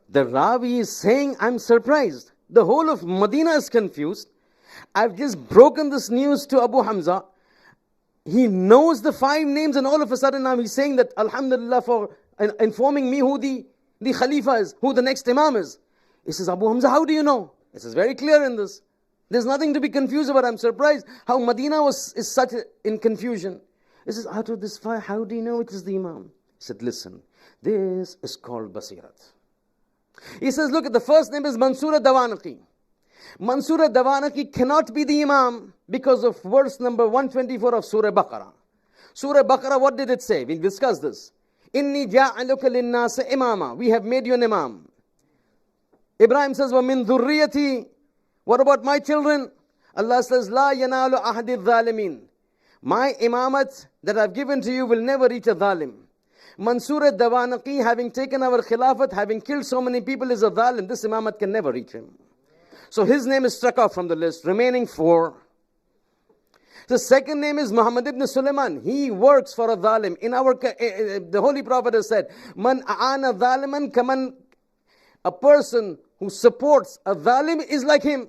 The Rawi is saying, I'm surprised. The whole of Medina is confused. I've just broken this news to Abu Hamza. He knows the 5 names and all of a sudden now he's saying that Alhamdulillah for informing me who the Khalifa is, who the next Imam is. He says, Abu Hamza, how do you know? This is very clear in this. There's nothing to be confused about. I'm surprised how Medina is such in confusion. He says, out of this 5, how do you know it is the Imam? He said, listen, this is called Basirat. He says, look, the first name is Mansur al-Dawanaqi. Mansur al-Dawanaqi cannot be the Imam because of verse number 124 of Surah Baqarah. Surah Baqarah, what did it say? We'll discuss this. Inni ja'aluka linnasa imama. We have made you an Imam. Ibrahim says, wa min dhurriyati. What about my children? Allah says, la yanalu ahadi dhalimin. My imamat that I've given to you will never reach a dhalim. Mansur al-Dawanaqi, having taken our khilafat, having killed so many people, is a dhalim. This imamat can never reach him. So his name is struck off from the list. Remaining 4. The second name is Muhammad ibn Sulaiman. He works for a dhalim. In our, the Holy Prophet has said, Man a'ana dhaliman kaman. A person who supports a dhalim is like him.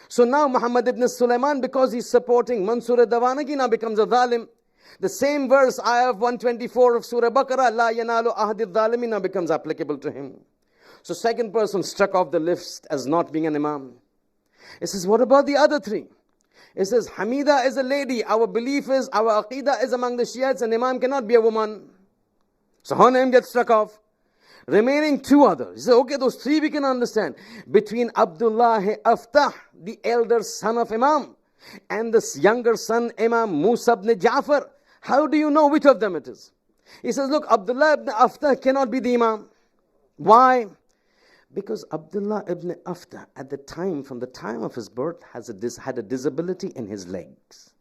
So now Muhammad ibn Sulaiman, because he's supporting Mansur al-Dawanaqi, now becomes a dhalim. The same verse, ayah 124 of Surah Baqarah, La yanalu ahdi al-dhalimin, now becomes applicable to him. So second person struck off the list as not being an Imam. It says, what about the other 3? It says, Hamida is a lady. Our belief is, our aqidah is among the Shiites, an Imam cannot be a woman. So her name gets struck off. Remaining 2 others. He says, okay, those 3 we can understand. Between Abdullah Aftah, the elder son of Imam, and the younger son, Imam Musa ibn Ja'far. How do you know which of them it is? He says, look, Abdullah ibn Aftah cannot be the Imam. Why? Because Abdullah ibn Aftah, at the time, from the time of his birth, had a disability in his legs.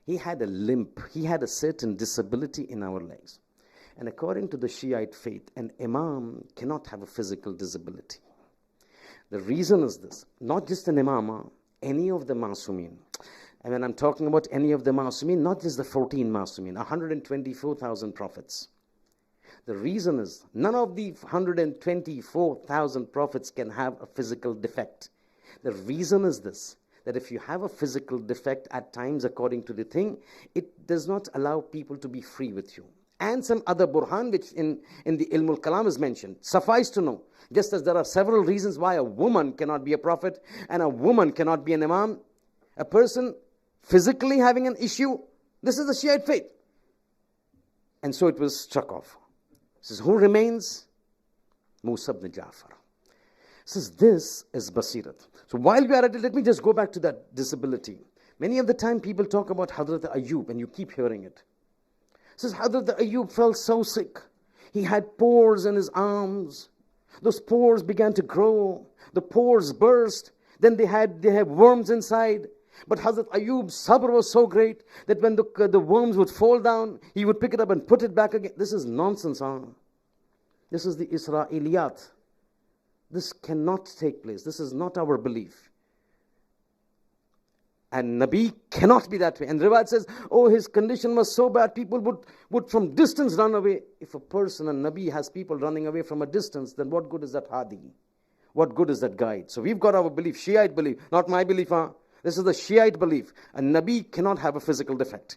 He had a limp. He had a certain disability in our legs. And according to the Shiite faith, an Imam cannot have a physical disability. The reason is this. Not just an Imam, any of the Masumin. And when I'm talking about any of the Masumin, not just the 14 Masumin, 124,000 prophets. The reason is, none of the 124,000 prophets can have a physical defect. The reason is this, that if you have a physical defect at times according to the thing, it does not allow people to be free with you. And some other burhan which in the Ilmul Kalam is mentioned. Suffice to know, just as there are several reasons why a woman cannot be a prophet and a woman cannot be an Imam, a person physically having an issue, this is the Shiite faith. And so it was struck off. It says, who remains? Musa ibn Ja'far. It says, this is Basirat. So while we are at it, let me just go back to that disability. Many of the time people talk about Hazrat Ayub, and you keep hearing it. It says, Hazrat Ayub felt so sick. He had pores in his arms. Those pores began to grow. The pores burst. Then they had worms inside. But Hazrat Ayub's sabr was so great that when the worms would fall down, he would pick it up and put it back again. This is nonsense, huh? This is the Israeliyat. This cannot take place. This is not our belief. And Nabi cannot be that way. And Riwayat says, oh, his condition was so bad, people would from distance run away. If a person, a Nabi, has people running away from a distance, then what good is that Hadi? What good is that guide? So we've got our belief, Shiite belief, not my belief. This is the Shiite belief. A Nabi cannot have a physical defect.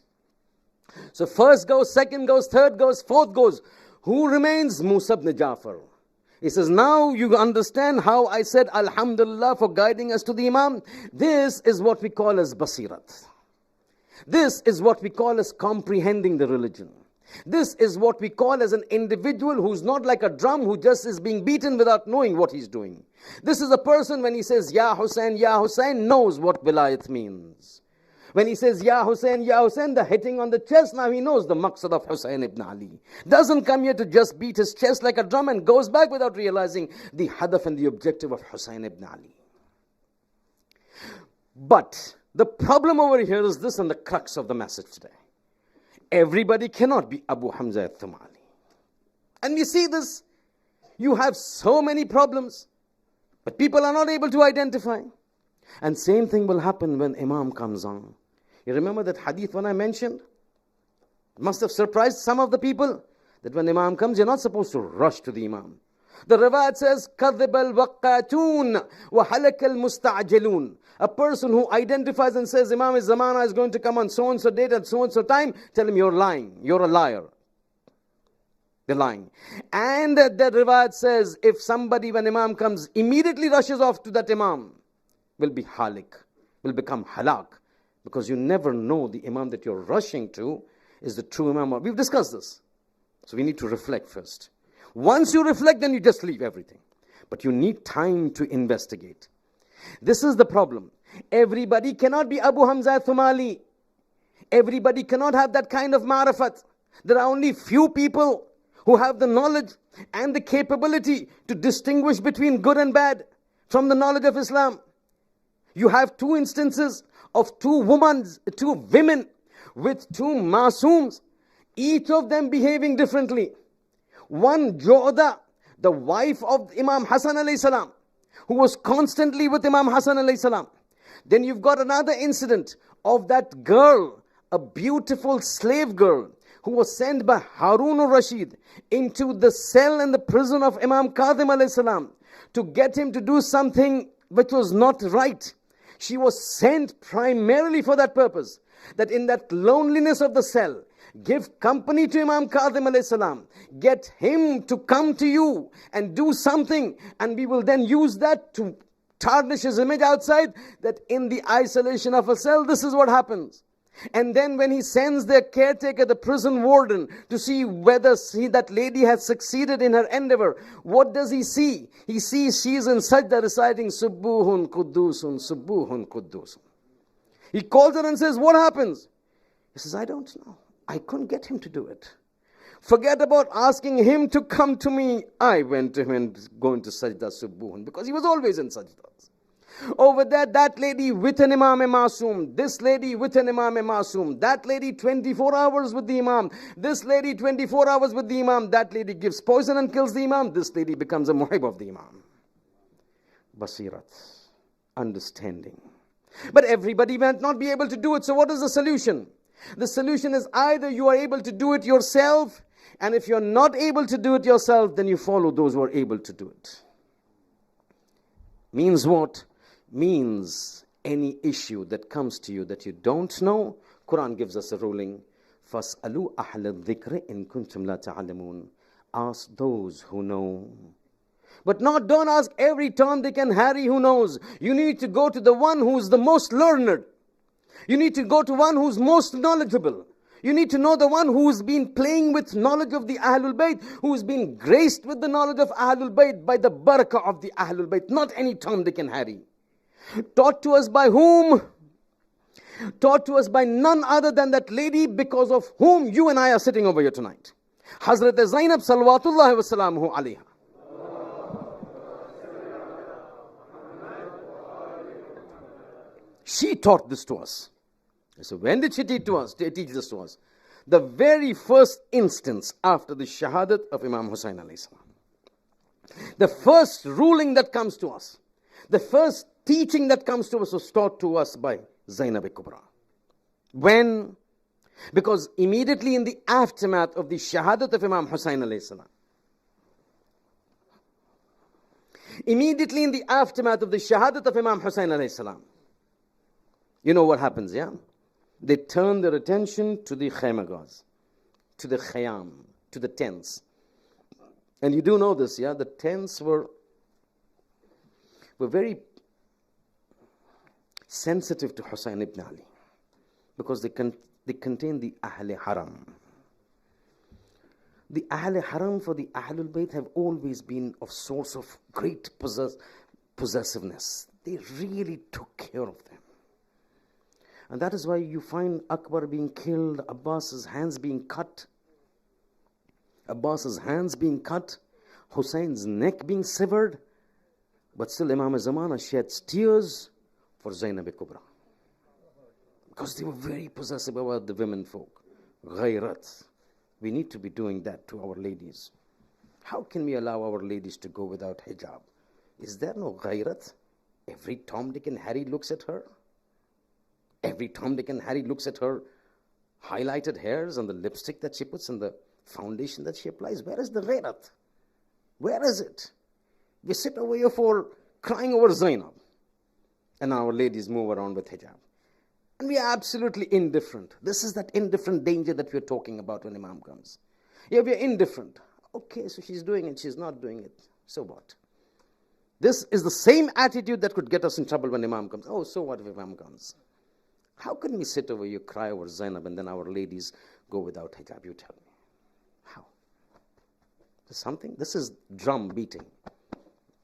So first goes, second goes, third goes, fourth goes. Who remains? Musa ibn Ja'far. He says, now you understand how I said Alhamdulillah for guiding us to the Imam. This is what we call as basirat. This is what we call as comprehending the religion. This is what we call as an individual who's not like a drum who just is being beaten without knowing what he's doing. This is a person when he says Ya Hussein, knows what wilayat means. When he says Ya Hussein, the hitting on the chest, now he knows the maqsad of Hussein ibn Ali. Doesn't come here to just beat his chest like a drum and goes back without realizing the hadaf and the objective of Hussein ibn Ali. But the problem over here is this, and the crux of the message today. Everybody cannot be Abu Hamza al-Thumali. And we see this. You have so many problems, but people are not able to identify. And same thing will happen when Imam comes on. You remember that hadith when I mentioned? It must have surprised some of the people that when Imam comes, you're not supposed to rush to the Imam. The riwayat says, كَذِّبَ الْوَقَّاتُونَ وَحَلَكَ الْمُسْتَعْجِلُونَ. A person who identifies and says, Imam Zamana is going to come on so-and-so date at so-and-so time, tell him you're lying, you're a liar. They're lying. And the riwayat says, if somebody, when Imam comes, immediately rushes off to that Imam, will be halik, will become halak. Because you never know the Imam that you're rushing to is the true Imam. We've discussed this. So we need to reflect first. Once you reflect, then you just leave everything. But you need time to investigate. This is the problem. Everybody cannot be Abu Hamza Thumali. Everybody cannot have that kind of ma'rifat. There are only few people who have the knowledge and the capability to distinguish between good and bad from the knowledge of Islam. You have two instances of two women with two masooms, each of them behaving differently. One, Jo'da, the wife of Imam Hassan alayhi salam, who was constantly with Imam Hassan alayhi salam. Then you've got another incident of that girl, a beautiful slave girl, who was sent by Harun al-Rashid into the cell and the prison of Imam Kadhim alayhi salam to get him to do something which was not right. She was sent primarily for that purpose, that in that loneliness of the cell, give company to Imam Kadhim alayhi salam, get him to come to you and do something, and we will then use that to tarnish his image outside, that in the isolation of a cell, this is what happens. And then when he sends their caretaker, the prison warden, to see whether that lady has succeeded in her endeavor, what does he see? He sees she is in sajda reciting Subbuhun Quddusun, Subbuhun Quddusun. He calls her and says, what happens? He says, I don't know. I couldn't get him to do it. Forget about asking him to come to me. I went to him and going to sajda Subbuhun, because he was always in sajdas. Over there, that lady with an Imam Masoom, this lady with an Imam Masoom, that lady 24 hours with the Imam, this lady 24 hours with the Imam, that lady gives poison and kills the Imam, this lady becomes a muhib of the Imam. Basirat, understanding. But everybody might not be able to do it, so what is the solution? The solution is either you are able to do it yourself, and if you're not able to do it yourself, then you follow those who are able to do it. Means what? Means any issue that comes to you that you don't know, Quran gives us a ruling. فَاسْأَلُوا أَحْلَ الذِّكْرِ إِن كُنْتُمْ لَا تَعْلَمُونَ. Ask those who know. But don't ask every Tom, Dick and Harry who knows. You need to go to the one who's the most learned. You need to go to one who's most knowledgeable. You need to know the one who's been playing with knowledge of the Ahlul Bayt, who's been graced with the knowledge of Ahlul Bayt by the barakah of the Ahlul Bayt, not any Tom, Dick and Harry. Taught to us by whom? Taught to us by none other than that lady because of whom you and I are sitting over here tonight. Hazrat Zainab salawatullahi wa salamuhu alayha. She taught this to us. So when did she teach this to us? The very first instance after the shahadat of Imam Hussain alayhi salam. The first ruling that comes to us, the first teaching that comes to us was taught to us by Zainab Kubra. When? Because immediately in the aftermath of the shahadat of Imam Hussain alayhi salam, immediately in the aftermath of the shahadat of Imam Hussain alayhi salam, you know what happens, yeah? They turn their attention to the khaymagahs, to the khayam, to the tents. And you do know this, yeah? The tents were very sensitive to Hussain ibn Ali, because they contain the Ahl Haram. The Ahl Haram for the Ahlul Bayt have always been of source of great possessiveness. They really took care of them. And that is why you find Akbar being killed, Abbas's hands being cut, Hussein's neck being severed, but still Imam Zamana sheds tears for Zainab Kubra, because they were very possessive about the women folk. Ghayrat. We need to be doing that to our ladies. How can we allow our ladies to go without hijab? Is there no ghayrat? Every Tom, Dick and Harry looks at her. Every Tom, Dick and Harry looks at her highlighted hairs and the lipstick that she puts and the foundation that she applies. Where is the ghayrat? Where is it? We sit over here for crying over Zainab, and our ladies move around with hijab. And we are absolutely indifferent. This is that indifferent danger that we're talking about when Imam comes. Yeah, we are indifferent. Okay, so she's doing it, she's not doing it. So what? This is the same attitude that could get us in trouble when Imam comes. Oh, so what if Imam comes? How can we sit over here, cry over Zainab, and then our ladies go without hijab? You tell me. How? There's something? This is drum beating.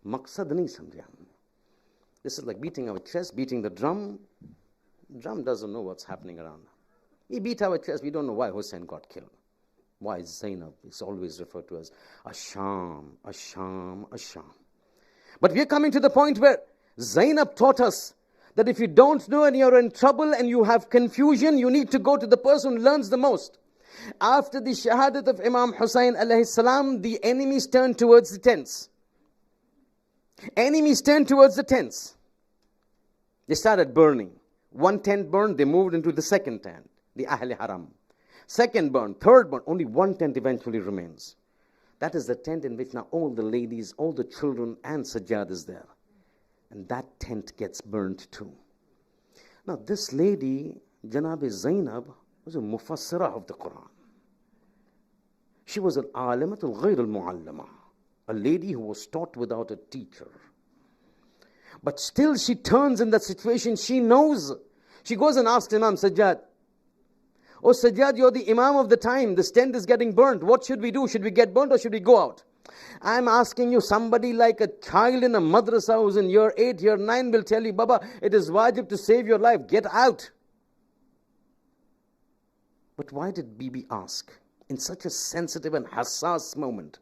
Maqsad nahi samjha. This is like beating our chest, beating the drum. Drum doesn't know what's happening around. We beat our chest, we don't know why Hussein got killed. Why Zainab is always referred to as Asham, Asham, Asham. But we're coming to the point where Zainab taught us that if you don't know and you're in trouble and you have confusion, you need to go to the person who learns the most. After the shahadat of Imam Hussain alayhi salam, the enemies turned towards the tents. Enemies turned towards the tents. They started burning. One tent burned, they moved into the second tent, the Ahl Haram. Second burn, third burn, only one tent eventually remains. That is the tent in which now all the ladies, all the children and Sajjad is there. And that tent gets burnt too. Now this lady, Janab Zainab, was a mufassirah of the Quran. She was an alimatul ghayr al-muallama, a lady who was taught without a teacher. But still she turns in that situation, she knows. She goes and asks Imam Sajjad, "Oh Sajjad, you're the Imam of the time, this tent is getting burnt. What should we do? Should we get burnt or should we go out?" I'm asking you, somebody like a child in a madrasa who's in year 8, year 9 will tell you, "Baba, it is wajib to save your life, get out." But why did Bibi ask in such a sensitive and hassas moment?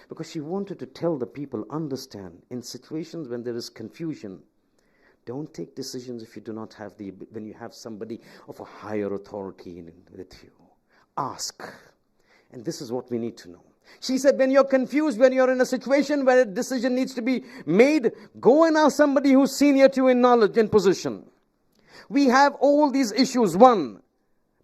Because she wanted to tell the people, understand, in situations when there is confusion, don't take decisions if you do not have when you have somebody of a higher authority with you. Ask. And this is what we need to know. She said, when you're confused, when you're in a situation where a decision needs to be made, go and ask somebody who's senior to you in knowledge and position. We have all these issues. One,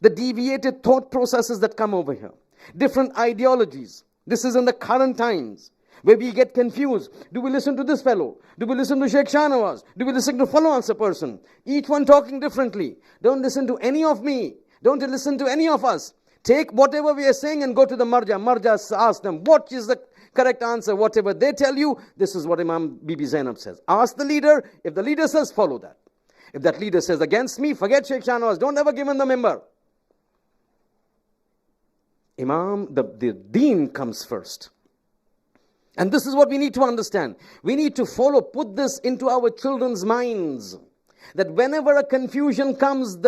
the deviated thought processes that come over here. Different ideologies. This is in the current times where we get confused. Do we listen to this fellow? Do we listen to Sheikh Shahnawaz? Do we listen to follow answer person? Each one talking differently. Don't listen to any of me. Don't listen to any of us. Take whatever we are saying and go to the marja. Marja, ask them, what is the correct answer? Whatever they tell you, this is what Imam Bibi Zainab says. Ask the leader. If the leader says, follow that. If that leader says against me, forget Sheikh Shahnawaz. Don't ever give him the member. Imam, the deen comes first. And this is what we need to understand. We need to put this into our children's minds. That whenever a confusion comes,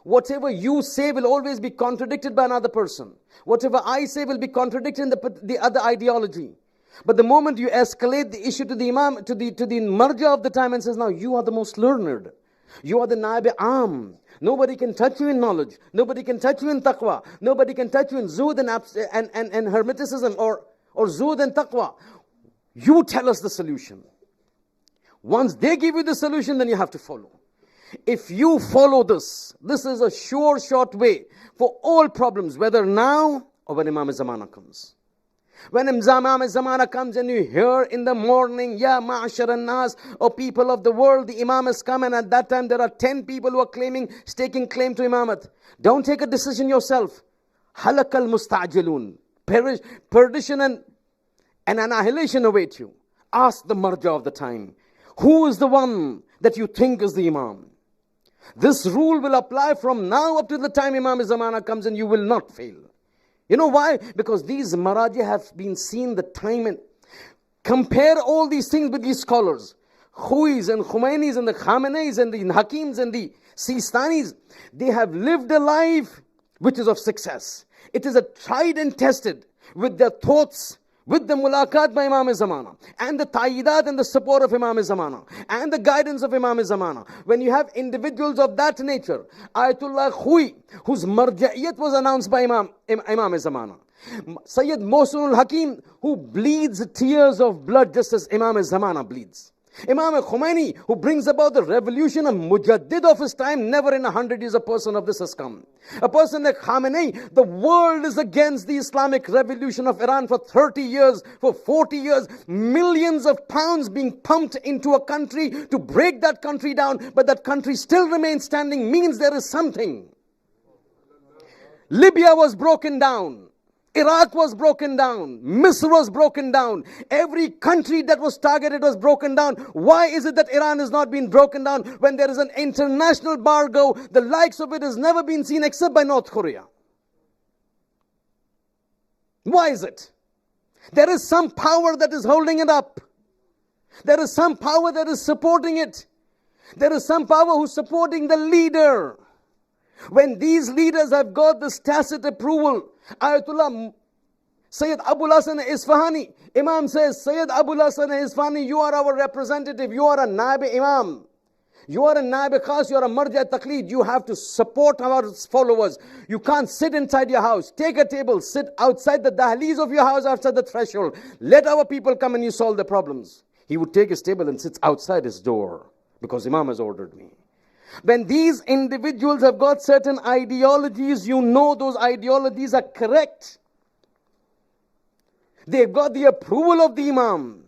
whatever you say will always be contradicted by another person. Whatever I say will be contradicted in the other ideology. But the moment you escalate the issue to the Imam, to the marja of the time and says, now you are the most learned. You are the Naib-e-Am. Nobody can touch you in knowledge. Nobody can touch you in taqwa. Nobody can touch you in zuhd and hermeticism or zuhd and taqwa. You tell us the solution. Once they give you the solution, then you have to follow. If you follow this is a sure, short way for all problems, whether now or when Imam Zamana comes. When Imam Zamana comes and you hear in the morning, Ya Ma'ashar an-Nas, O people of the world, the Imam has come, and at that time there are 10 people who are staking claim to Imamat. Don't take a decision yourself. Halakal musta'jilun. Perdition and annihilation await you. Ask the marja of the time. Who is the one that you think is the Imam? This rule will apply from now up to the time Imam Zamana comes, and you will not fail. You know why? Because these maraji have been seen the time, and compare all these things with these scholars. Khuis and Khomainis and the Khameneis and the Hakims and the Sistanis. They have lived a life which is of success. It is a tried and tested with their thoughts, with the mulaqat by Imam Zamana, and the ta'idat and the support of Imam Zamana, and the guidance of Imam Zamana. When you have individuals of that nature, Ayatullah Khui, whose marja'iyat was announced by Imam Zamana, Sayyid Mohsin al-Hakim, who bleeds tears of blood just as Imam Zamana bleeds. Imam Khomeini, who brings about the revolution, a mujaddid of his time. Never in 100 years a person of this has come. A person like Khamenei, the world is against the Islamic revolution of Iran for 30 years, for 40 years. Millions of pounds being pumped into a country to break that country down, but that country still remains standing, means there is something. Libya was broken down. Iraq was broken down. Misr was broken down. Every country that was targeted was broken down. Why is it that Iran has not been broken down when there is an international embargo? The likes of it has never been seen except by North Korea. Why is it? There is some power that is holding it up. There is some power that is supporting it. There is some power who's supporting the leader. When these leaders have got this tacit approval, Ayatollah Sayyid Abul Hasan Isfahani, Imam says, Sayyid Abul Hasan Isfahani, you are our representative, you are a Naib Imam, you are a Naib Khas, you are a Marja Taqleed, you have to support our followers. You can't sit inside your house, take a table, sit outside the dahliz of your house, outside the threshold, let our people come and you solve the problems. He would take his table and sits outside his door, because Imam has ordered me. When these individuals have got certain ideologies, you know those ideologies are correct. They've got the approval of the Imam.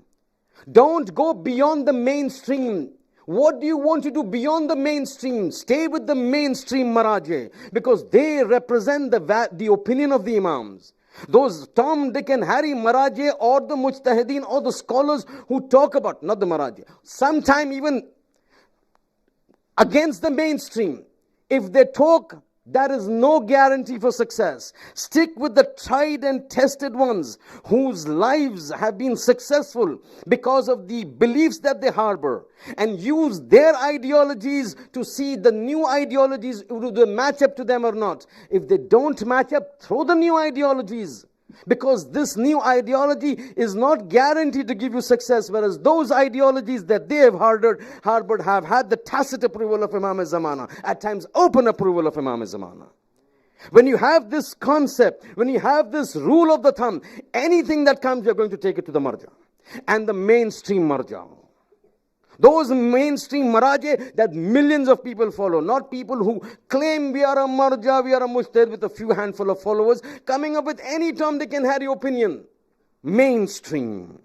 Don't go beyond the mainstream. What do you want to do beyond the mainstream? Stay with the mainstream Maraje, because they represent the opinion of the Imams. Those Tom, Dick and Harry Maraje, or the Mujtahideen, or the scholars who talk about, not the Maraje, sometime even against the mainstream, if they talk, there is no guarantee for success. Stick with the tried and tested ones whose lives have been successful because of the beliefs that they harbor, and use their ideologies to see the new ideologies, do they match up to them or not. If they don't match up, throw the new ideologies. Because this new ideology is not guaranteed to give you success, whereas those ideologies that they have harbored have had the tacit approval of Imam Zamana, at times open approval of Imam Zamana. When you have this concept, when you have this rule of the thumb, anything that comes, you're going to take it to the marja. And the mainstream marja. Those mainstream maraje that millions of people follow, not people who claim we are a marja, we are a mujtahid with a few handful of followers, coming up with any Tom, Dick and Harry opinion. Mainstream.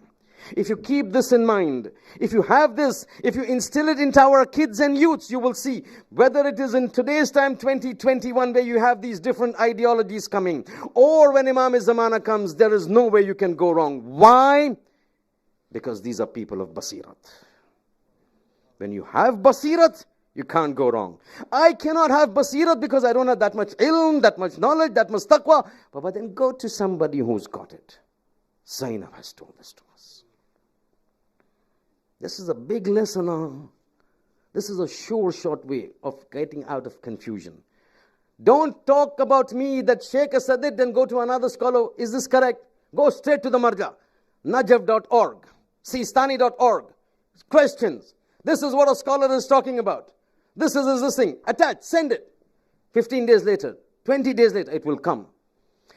If you keep this in mind, if you have this, if you instill it into our kids and youths, you will see, whether it is in today's time, 2021, where you have these different ideologies coming, or when Imam Zamana comes, there is no way you can go wrong. Why? Because these are people of basirat. When you have basirat, you can't go wrong. I cannot have basirat because I don't have that much ilm, that much knowledge, that much taqwa. But then go to somebody who's got it. Zainab has told this to us. This is a big lesson. This is a sure, short way of getting out of confusion. Don't talk about me that Sheikh has said it, then go to another scholar. Is this correct? Go straight to the marja. Najaf.org, Sistani.org. Questions. This is what a scholar is talking about. This is this thing. Attach, send it. 15 days later, 20 days later, it will come.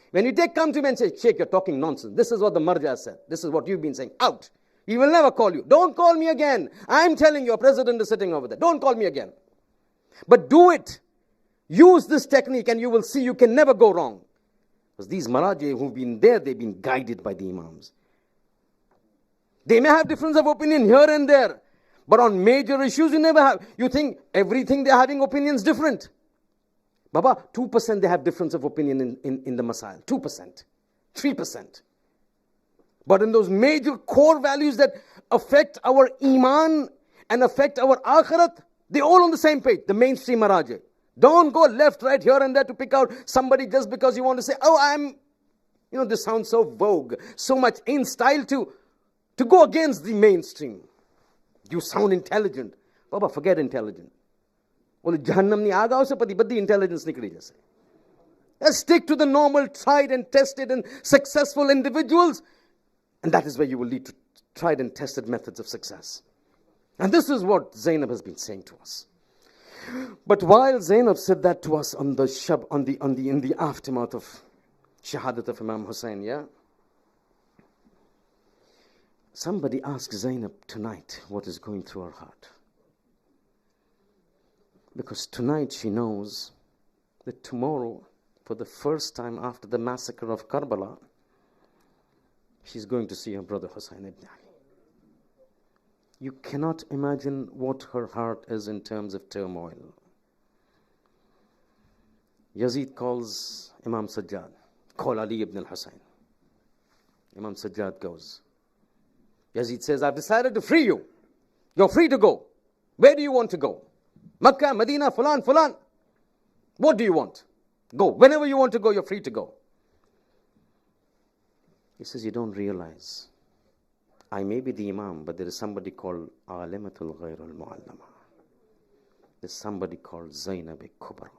When you come to me and say, Sheikh, you're talking nonsense. This is what the marja said. This is what you've been saying. Out. He will never call you. Don't call me again. I'm telling you, a president is sitting over there. Don't call me again. But do it. Use this technique and you will see you can never go wrong. Because these Maraji who've been there, they've been guided by the Imams. They may have difference of opinion here and there. But on major issues, you never have. You think everything they're having opinions different. Baba, 2% they have difference of opinion in the Masail. 2%. 3%. But in those major core values that affect our Iman and affect our Akhirat, they're all on the same page, the mainstream Maraji. Don't go left, right, here and there to pick out somebody just because you want to say, oh, this sounds so vogue, so much in style to go against the mainstream. You sound intelligent. Baba, forget intelligent. Well, Jahannam ni aaga usse pati baddi intelligence nikli jaise. Let's stick to the normal, tried and tested and successful individuals. And that is where you will lead to tried and tested methods of success. And this is what Zainab has been saying to us. But while Zainab said that to us in the aftermath of Shahadat of Imam Hussain, yeah? Somebody asked Zainab tonight what is going through her heart. Because tonight she knows that tomorrow, for the first time after the massacre of Karbala, she's going to see her brother Hussain ibn Ali. You cannot imagine what her heart is in terms of turmoil. Yazid calls Imam Sajjad, call Ali ibn al-Hussain. Imam Sajjad goes. Yazid says, I've decided to free you. You're free to go. Where do you want to go? Makkah, Medina, Fulan, Fulan. What do you want? Go. Whenever you want to go, you're free to go. He says, you don't realize. I may be the Imam, but there is somebody called Alimatul Ghairul Mu'allama. There's somebody called Zainabiyya Kubra.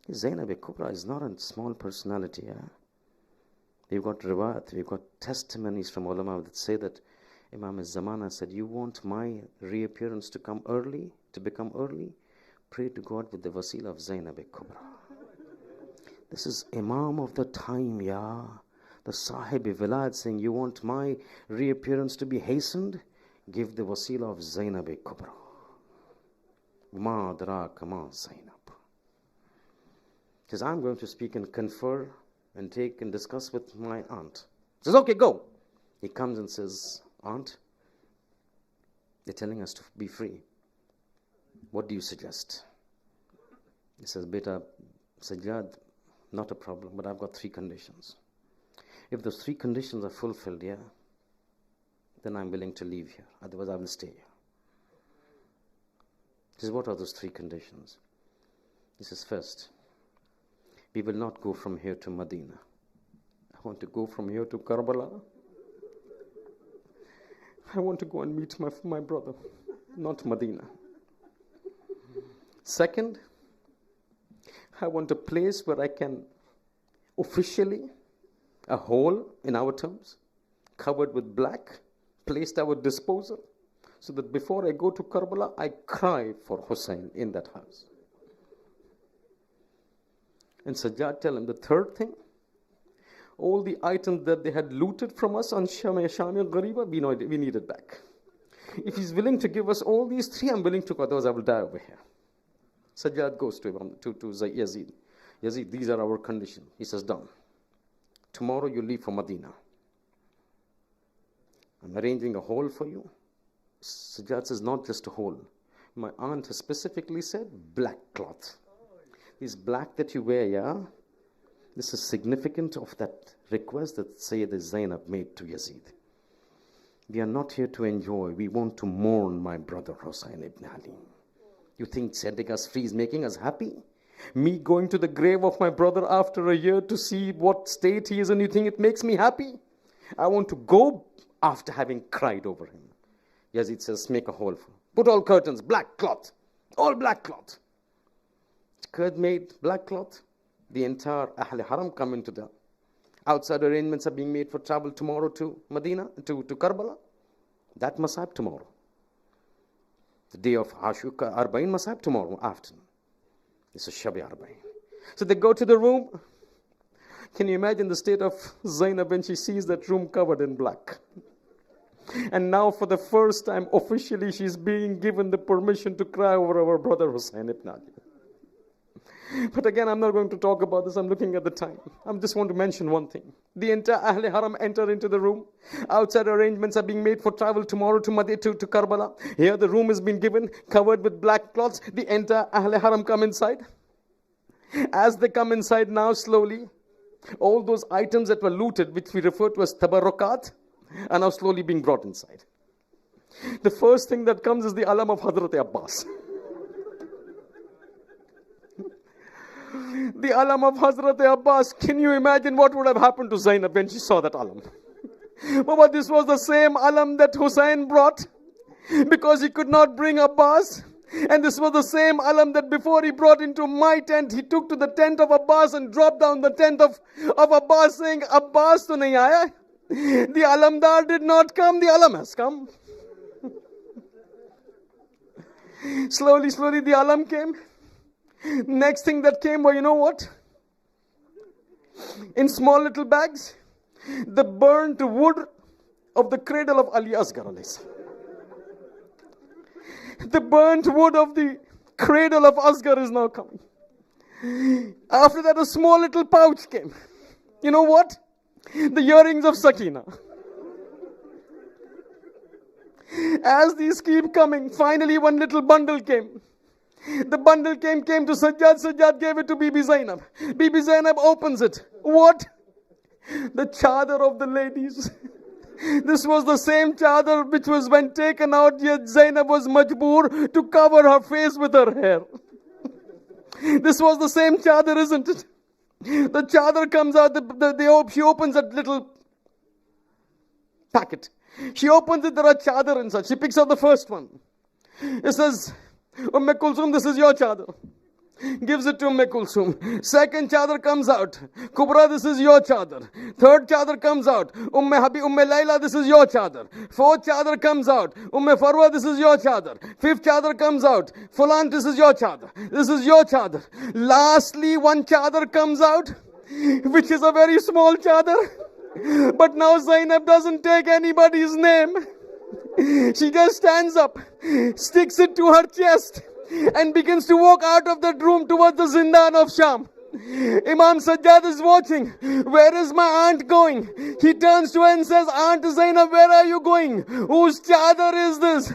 Zainabiyya Kubra is not a small personality. Yeah? We've got riwayat, we've got testimonies from ulama that say that Imam al-Zamana said, you want my reappearance to come early, to become early? Pray to God with the wasila of Zainabiyya Kubra. This is Imam of the time, yeah. The Sahib-i-Vilayat saying, you want my reappearance to be hastened? Give the wasila of Zainabiyya Kubra. Ma adraka ma Zainab. He says, I'm going to speak and confer and take and discuss with my aunt. He says, okay, go. He comes and says, Aunt, they're telling us to be free. What do you suggest? He says, Beta, Sajjad, not a problem, but I've got 3 conditions. If those 3 conditions are fulfilled, yeah, then I'm willing to leave here. Otherwise, I will stay here. He says, what are those 3 conditions? He says, first, we will not go from here to Medina. I want to go from here to Karbala. I want to go and meet my brother, not Medina. Second, I want a place where I can officially, a hole in our terms, covered with black, placed at our disposal, so that before I go to Karbala, I cry for Hussain in that house. And Sajjad tell him the third thing, all the items that they had looted from us on Shami Ghariba, we need it back. If he's willing to give us all these 3, I'm willing to go, otherwise I will die over here. Sajjad goes to Yazid. Yazid, these are our conditions. He says, done. Tomorrow you leave for Medina. I'm arranging a hole for you. Sajjad says, not just a hole. My aunt has specifically said, black cloth. This black that you wear, yeah? This is significant of that request that Sayyida Zainab made to Yazid. We are not here to enjoy. We want to mourn my brother Hussain ibn Ali. You think setting us free is making us happy? Me going to the grave of my brother after a year to see what state he is in, you think it makes me happy? I want to go after having cried over him. Yazid says, make a hole for him. Put all curtains, black cloth. All black cloth. Kurd made black cloth. The entire Ahl Haram come into the outside arrangements are being made for travel tomorrow to Medina, to Karbala. That must happen tomorrow. The day of Arbaeen must happen tomorrow afternoon. It's a Shabi Arbaeen. So they go to the room. Can you imagine the state of Zainab when she sees that room covered in black? And now for the first time officially she's being given the permission to cry over our brother Hussein ibn Ali. But again, I'm not going to talk about this. I'm looking at the time. I just want to mention one thing. The entire Ahle Haram enter into the room. Outside arrangements are being made for travel tomorrow to Karbala. Here the room has been given, covered with black cloths. The entire Ahle Haram come inside. As they come inside now slowly, all those items that were looted, which we refer to as tabarrukat, are now slowly being brought inside. The first thing that comes is the alam of Hazrat Abbas. The alam of Hazrat Abbas. Can you imagine what would have happened to Zainab when she saw that alam? But this was the same alam that Hussein brought because he could not bring Abbas. And this was the same alam that before he brought into my tent, he took to the tent of Abbas and dropped down the tent of Abbas saying, Abbas to nahi aaya. The alamdar did not come, the alam has come. Slowly, slowly the alam came. Next thing that came was, you know what? In small little bags, the burnt wood of the cradle of Ali Asghar alayhi salam. The burnt wood of the cradle of Asghar is now coming. After that, a small little pouch came. You know what? The earrings of Sakina. As these keep coming, finally one little bundle came. The bundle came to Sajjad. Sajjad gave it to Bibi Zainab. Bibi Zainab opens it. What? The chadar of the ladies. This was the same chadar which was when taken out, yet Zainab was majboor to cover her face with her hair. This was the same chadar, isn't it? The chadar comes out, she opens that little packet. She opens it, there are chadar inside. She picks out the first one. It says, Kulsum, this is your chadar. Gives it to Kulsum. Second chadar comes out. Kubra, this is your chadar. Third chadar comes out. Layla, this is your chadar. Fourth chadar comes out. Farwa, this is your chadar. Fifth chadar comes out. Fulan, this is your chadar. This is your chadar. Lastly, one chadar comes out, which is a very small chadar. But now Zainab doesn't take anybody's name. She just stands up, sticks it to her chest, and begins to walk out of that room towards the Zindan of Sham. Imam Sajjad is watching. Where is my aunt going? He turns to her and says, Aunt Zainab, where are you going? Whose chadar is this?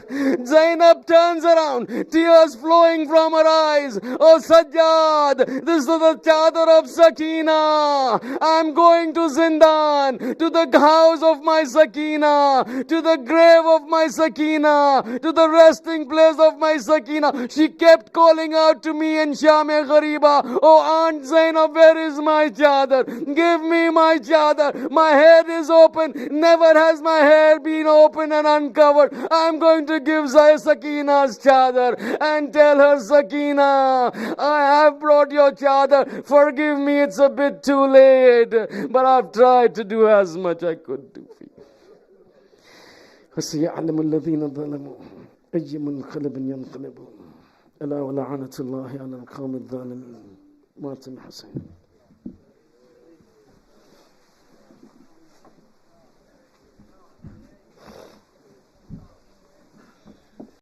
Zainab turns around, tears flowing from her eyes. Oh Sajjad, this is the chadar of Sakina. I'm going to Zindan, to the house of my Sakina, to the grave of my Sakina, to the resting place of my Sakina. She kept calling out to me in Sham-e-Ghariba, oh Aunt Zainab, where is my chadar? Give me my chadar. My head is open. Never has my hair been open and uncovered. I'm going to give Sakina's chadar and tell her, Sakina, I have brought your chadar. Forgive me, it's a bit too late. But I've tried to do as much I could do for you. فَسَيَعْلَمُ الَّذِينَ ظَلَمُوا أَيَّ مُنْقَلَبٍ يَنْقَلِبُونَ أَلَا وَلَعَنَةُ اللَّهِ عَلَى الْقَوْمِ الظَّالِمِينَ. Martin Hussein.